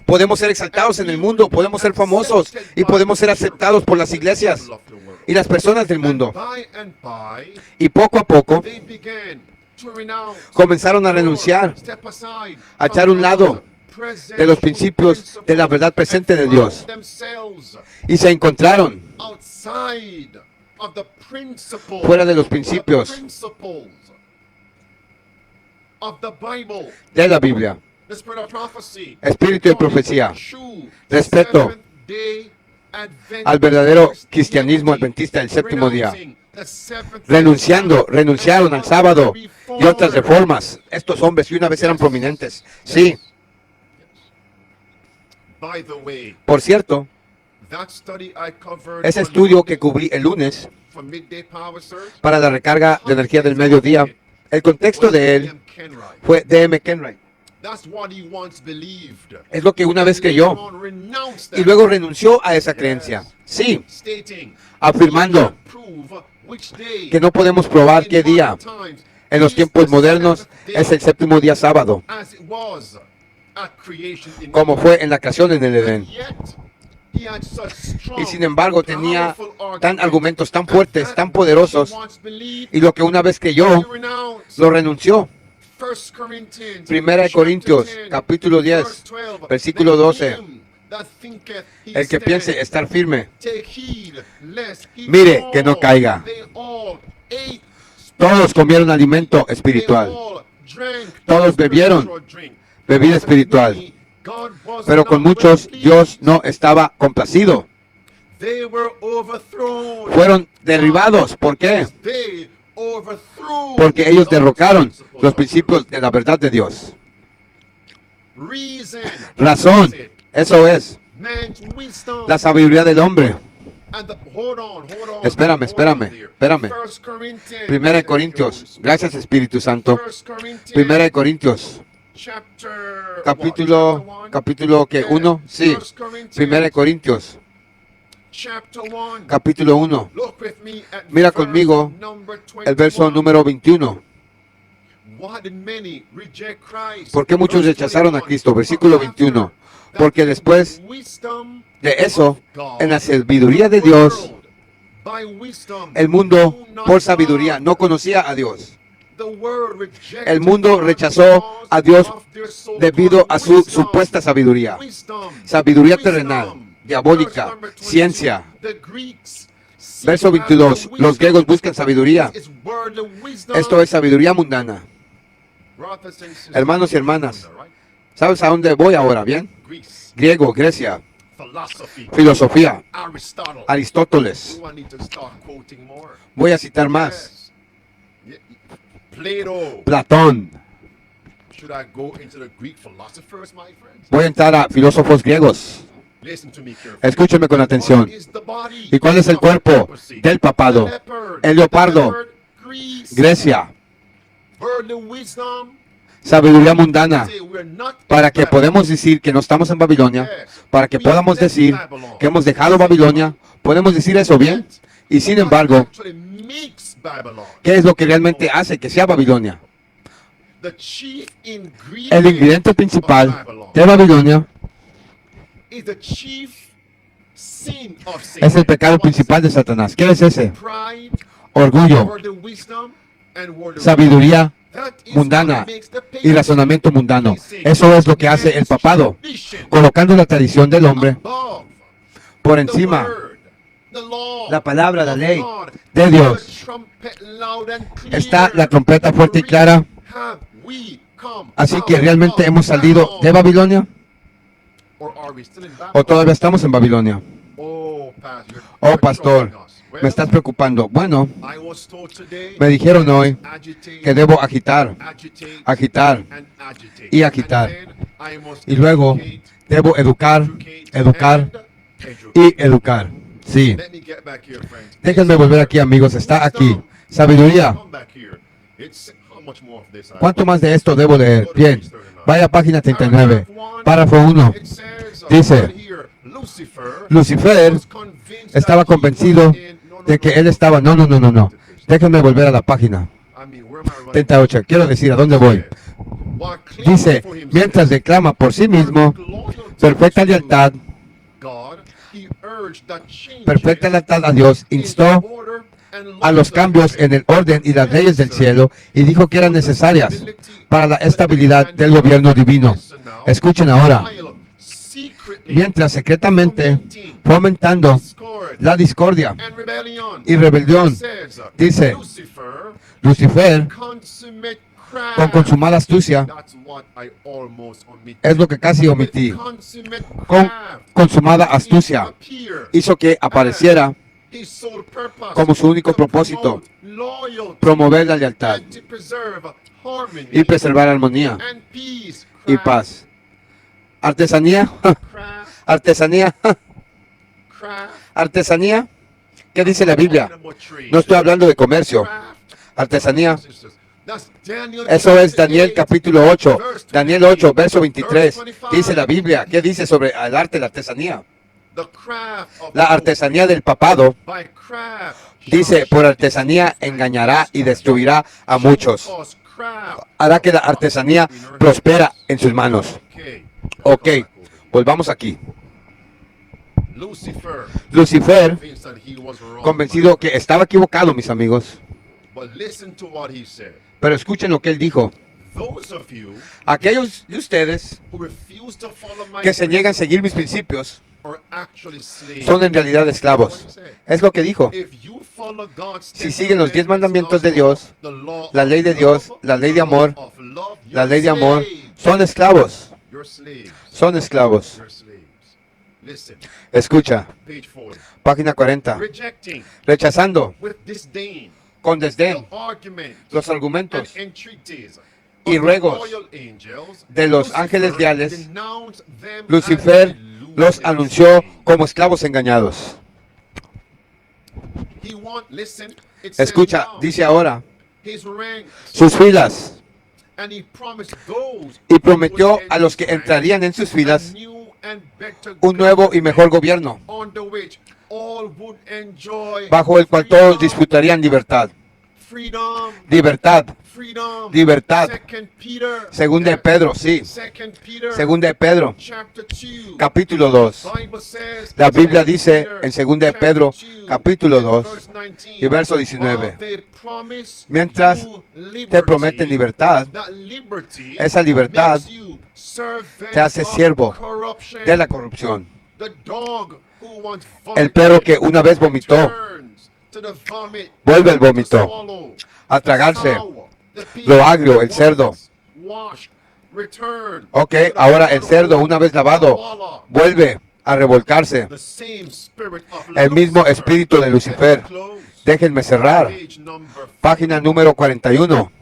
podemos ser exaltados en el mundo, podemos ser famosos y podemos ser aceptados por las iglesias y las personas del mundo. Y poco a poco to renounce, comenzaron a renunciar, step aside a echar un lado de los principios de la verdad presente de Dios themselves y se encontraron outside of the principles, fuera de los principios the principles of the Bible, de la Biblia. the spirit of prophecy, Espíritu de profecía, true respeto Seventh-day Adventist al verdadero Christianity, cristianismo adventista del séptimo día, renouncing the Seventh-day renunciaron al sábado y otras reformas. Estos hombres que una vez eran prominentes. Sí, By the way, por cierto, that study I covered ese on estudio que cubrí el lunes for midday power surge para la recarga de energía del mediodía, el contexto de él William Kenwright. fue D.M. Kenwright. That's what he once believed. Es lo que una vez creyó Later on renounced y that, luego renunció a esa creencia. Sí, stating, afirmando prove which day que no podemos probar qué día en los tiempos modernos es el séptimo día sábado, as it was at creation in como fue en la creación en el Edén. Yet, he had such strong, Y sin embargo tenía powerful tan arguments argumentos tan that fuertes, that tan poderosos, he once believed, y lo que una vez creyó, he renounced. lo renunció. 1 Corinthians, Primera de chapter Corintios, 10, capítulo 10, verse 12, versículo let 12. him that thinketh he El que piense standeth, estar firme, take heed, lest he mire fall. que no caiga. They all ate Todos comieron alimento They espiritual, all drank Todos bebieron spiritual drink. bebida But espiritual, many, God was pero con not muchos well pleased. Dios no estaba complacido. They were overthrown. Fueron derribados. ¿Por qué? They overthrew Porque ellos the derrocaron principles los of principios de la verdad de Dios. reason. Razón, eso es Man's wisdom. la sabiduría del hombre. And hold on. Espérame, espérame. 1 Corinthians. Primera de Corintios, gracias Espíritu Santo. 1 Corinthians, Primera de Corintios, chapter, capítulo que 1, sí. 1 Corinthians, Primera de Corintios, chapter 1. capítulo 1. Look with me at Mira verse conmigo number el verso 21. número 21. Why did many reject Christ? ¿Por qué muchos Verse rechazaron a 21. Cristo? Versículo 21. Porque después Wisdom de eso, of God, en la sabiduría de Dios, by wisdom, el mundo knew not por sabiduría God. no conocía a Dios. The world rejected El mundo God rechazó because a Dios of their so-called debido a su wisdom. supuesta sabiduría. Wisdom, Sabiduría wisdom. terrenal, diabólica, Verse number 22. ciencia. The Greeks seek Verso after 22. wisdom. Los griegos buscan sabiduría. It's worldly wisdom. Esto es sabiduría mundana. Brothers and sisters, Hermanos y hermanas, right? ¿sabes a dónde voy ahora? ¿Bien? Greece, Griego, Grecia, philosophy, filosofía, Aristotle. Aristóteles. Do I need to start quoting more? Voy a citar más. Yes. Plato. Platón. Should I go into the Greek philosophers, my friends? Voy a entrar a filósofos griegos. Listen to me carefully. Escúcheme con atención. What is the body ¿Y cuál es el of cuerpo papacy? del papado? The leopard. El leopardo. The leopard, Greece. Grecia. Worldly wisdom. Sabiduría mundana. Say we're not Para que in podamos decir que no estamos en Babilonia, para que podamos decir que hemos dejado Babilonia, podemos decir eso bien. Y sin embargo, actually makes Babylon. ¿qué es lo que realmente hace que sea Babilonia? The chief ingredient El ingrediente of principal Babylon de Babilonia is the chief sin of Satan. es el pecado What is principal de Satanás. ¿Qué es ese? pride, Orgullo, worldly wisdom, and worldly sabiduría That is mundana what makes the y pagan razonamiento mundano. Eso es lo que hace el papado, colocando la tradición del hombre above por the encima word, the law la palabra, la of ley God. de Dios. The trumpet loud and clear. Está la trompeta fuerte y clara. Have we come Así que out realmente of hemos salido de Babylon? Babilonia Or are we still in Babylon? o todavía estamos en Babilonia. Oh, pastor, Oh, you're pastor, troubling us. Well, me estás preocupando. Bueno, I was told today me dijeron hoy agitate, que debo agitar, agitate, agitar and agitate. y agitar. And then I must y luego educate, debo educar, educar and educate. y educar. Sí, Let me get back here, friends. déjenme volver aquí, amigos. Está aquí. Sabiduría. Come back here. It's how much more of this I ¿Cuánto want? más de esto debo leer? Bien, vaya a página 39, párrafo 1. It says, Dice, right here, Lucifer was convinced estaba that he convencido was in- no, no, de que no, él estaba... No, no, no, no, no. Déjenme volver a la página I mean, where am I running? 38. Quiero decir, ¿a dónde voy? While claiming Dice, for himself mientras declama por sí mismo, perfecta lealtad, God, he urged that change perfecta lealtad a Dios, in instó order a los cambios en el orden y las leyes del cielo y dijo que eran necesarias para la estabilidad del gobierno divino. Escuchen ahora. Mientras secretamente fomentando la discordia y rebelión, dice Lucifer, con consumada astucia, es lo que casi omití, con consumada astucia, hizo que apareciera como su único propósito promover la lealtad y preservar armonía y paz. Artesanía, artesanía, artesanía. ¿Qué dice la Biblia? No estoy hablando de comercio. Artesanía. Eso es Daniel capítulo 8. Daniel 8, verso 23. Dice la Biblia. ¿Qué dice sobre el arte de la artesanía? La artesanía del papado, dice, por artesanía engañará y destruirá a muchos. Hará que la artesanía prospera en sus manos. Ok, volvamos aquí. Lucifer, convencido que estaba equivocado, mis amigos. Pero escuchen lo que él dijo. Aquellos de ustedes que se niegan a seguir mis principios son en realidad esclavos. Es lo que dijo. Si siguen los 10 mandamientos de Dios, la ley de Dios, la ley de amor, son esclavos. Son esclavos. Escucha, página 40. Rechazando con desdén los argumentos y ruegos de los ángeles leales, Lucifer los anunció como esclavos engañados. Escucha, dice ahora, sus filas, y prometió a los que entrarían en sus filas un nuevo y mejor gobierno, bajo el cual todos disfrutarían libertad. Libertad. Libertad. Segunda de Pedro, sí. Segunda de Pedro, capítulo 2. La Biblia dice en Segunda de Pedro, capítulo 2 y verso 19. Mientras te prometen libertad, esa libertad te hace siervo de la corrupción. El perro que una vez vomitó, vuelve al vómito, a tragarse lo agrio, el cerdo. Ok, ahora el cerdo, una vez lavado, vuelve a revolcarse. El mismo espíritu de Lucifer. Déjenme cerrar. Página número 41.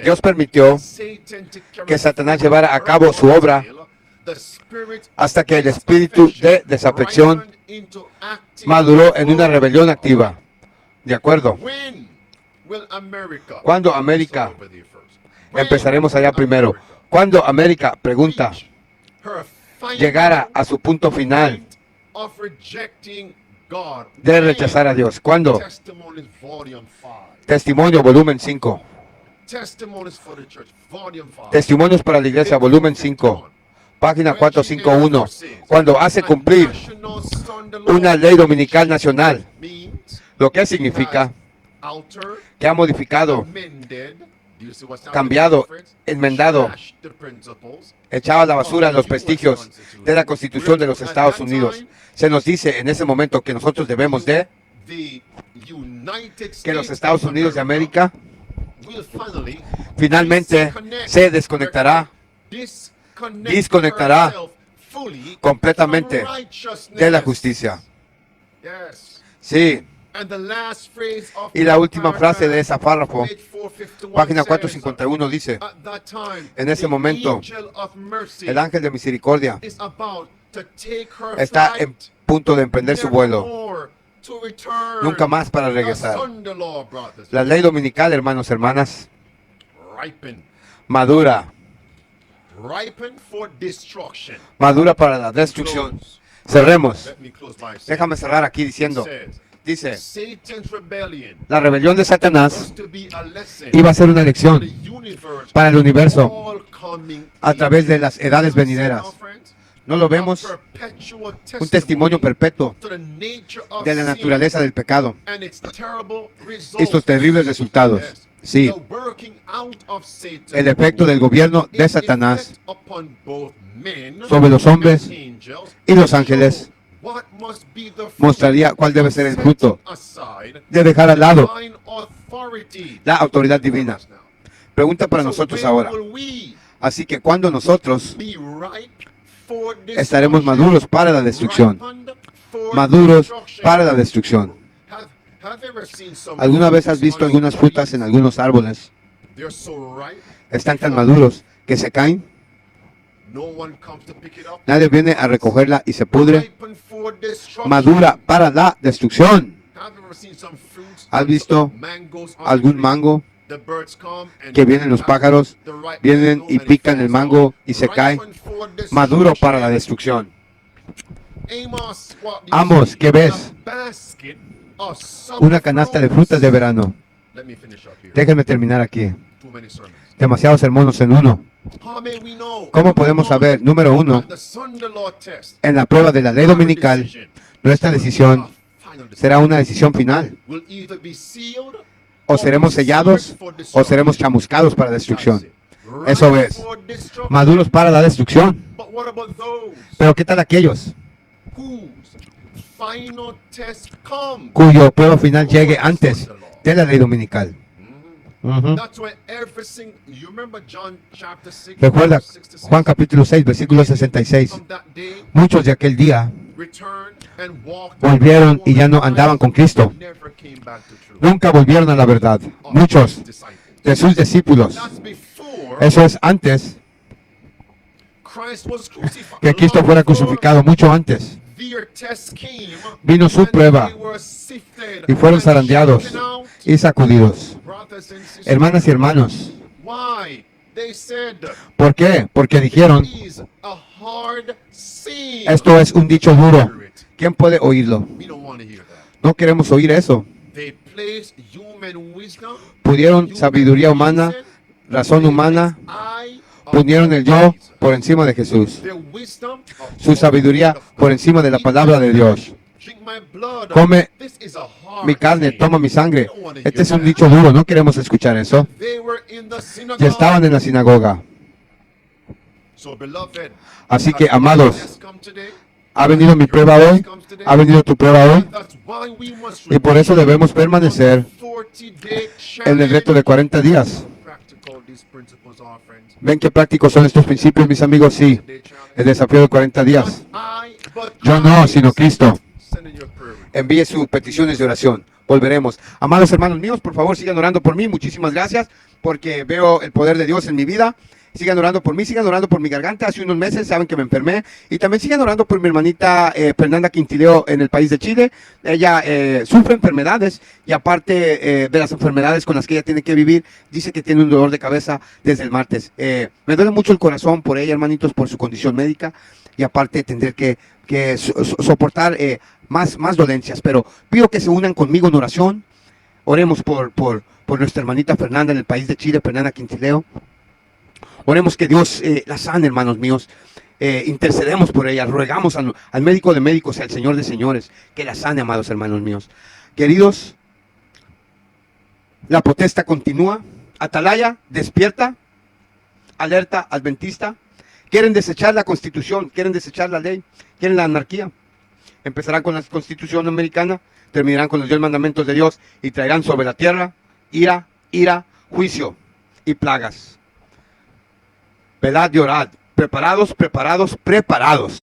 Dios permitió que Satanás llevara a cabo su obra hasta que el espíritu de desafección maduró en una rebelión activa. ¿De acuerdo? ¿Cuándo América? Empezaremos allá primero. ¿Cuándo América, pregunta, llegara a su punto final de rechazar a Dios? ¿Cuándo? Testimonio, volumen 5. Testimonios para la iglesia, volumen 5. Página 451. Cuando hace cumplir una ley dominical nacional, lo que significa que ha modificado, cambiado, enmendado, echado a la basura los vestigios de la Constitución de los Estados Unidos. Se nos dice en ese momento que nosotros debemos de, que los Estados Unidos de América finalmente se desconectará completamente de la justicia. Sí. Y la última frase de ese párrafo, página 451, dice, en ese momento, el ángel de misericordia está en punto de emprender su vuelo, nunca más para regresar. La ley dominical, hermanos, hermanas, madura para la destrucción. Cerremos. Déjame cerrar aquí diciendo, dice, la rebelión de Satanás iba a ser una lección para el universo a través de las edades venideras. No lo vemos. Un testimonio perpetuo de la naturaleza del pecado y sus terribles resultados. Sí, el efecto del gobierno de Satanás sobre los hombres y los ángeles mostraría cuál debe ser el fruto de dejar al lado la autoridad divina. Pregunta para nosotros ahora. Así que cuando nosotros estaremos maduros para la destrucción, maduros para la destrucción. ¿Alguna vez has visto algunas frutas en algunos árboles? Están tan maduros que se caen. Nadie viene a recogerla y se pudre. Madura para la destrucción. ¿Has visto algún mango que vienen los pájaros, vienen y pican el mango y se cae? Maduro para la destrucción. Amos, ¿qué ves? Una canasta de frutas de verano. Déjenme terminar aquí. Demasiados sermones en uno. ¿Cómo podemos saber? Número uno, en la prueba de la ley dominical, nuestra decisión será una decisión final. O seremos sellados o seremos chamuscados para destrucción. Eso es. Maduros para la destrucción. Pero ¿qué tal aquellos cuyo prueba final llegue antes de la ley dominical? Recuerda Juan capítulo 6, versículo 66. Muchos de aquel día volvieron y ya no andaban con Cristo. Nunca volvieron a la verdad. Muchos de sus discípulos. Eso es antes que Cristo fuera crucificado, mucho antes. Vino su prueba y fueron zarandeados y sacudidos. Hermanas y hermanos, ¿por qué? Porque dijeron, esto es un dicho duro. ¿Quién puede oírlo? No queremos oír eso. Pudieron sabiduría humana, razón humana, pusieron el yo por encima de Jesús. Su sabiduría por encima de la palabra de Dios. Come mi carne, toma mi sangre. Este es un dicho duro, no queremos escuchar eso. Ya estaban en la sinagoga. Así que, amados, ¿ha venido mi prueba hoy? ¿Ha venido tu prueba hoy? Y por eso debemos permanecer en el reto de 40 días. ¿Ven qué prácticos son estos principios, mis amigos? Sí, el desafío de 40 días. Yo no, sino Cristo. Envíe sus peticiones de oración. Volveremos. Amados hermanos míos, por favor, sigan orando por mí. Muchísimas gracias, porque veo el poder de Dios en mi vida. Sigan orando por mí, sigan orando por mi garganta. Hace unos meses saben que me enfermé. Y también sigan orando por mi hermanita Fernanda Quintileo en el país de Chile. Ella sufre enfermedades y aparte de las enfermedades con las que ella tiene que vivir, dice que tiene un dolor de cabeza desde el martes. Me duele mucho el corazón por ella, hermanitos, por su condición médica. Y aparte tendré que soportar más dolencias. Pero pido que se unan conmigo en oración. Oremos por nuestra hermanita Fernanda en el país de Chile, Fernanda Quintileo. Oremos que Dios la sane, hermanos míos. Intercedemos por ella, rogamos al médico de médicos, al Señor de señores, que la sane, amados hermanos míos. Queridos, la protesta continúa. Atalaya, despierta. Alerta adventista. Quieren desechar la Constitución, quieren desechar la ley, quieren la anarquía. Empezarán con la Constitución americana, terminarán con los 10 mandamientos de Dios y traerán sobre la tierra ira, juicio y plagas. Velad y orad, preparados, preparados, preparados.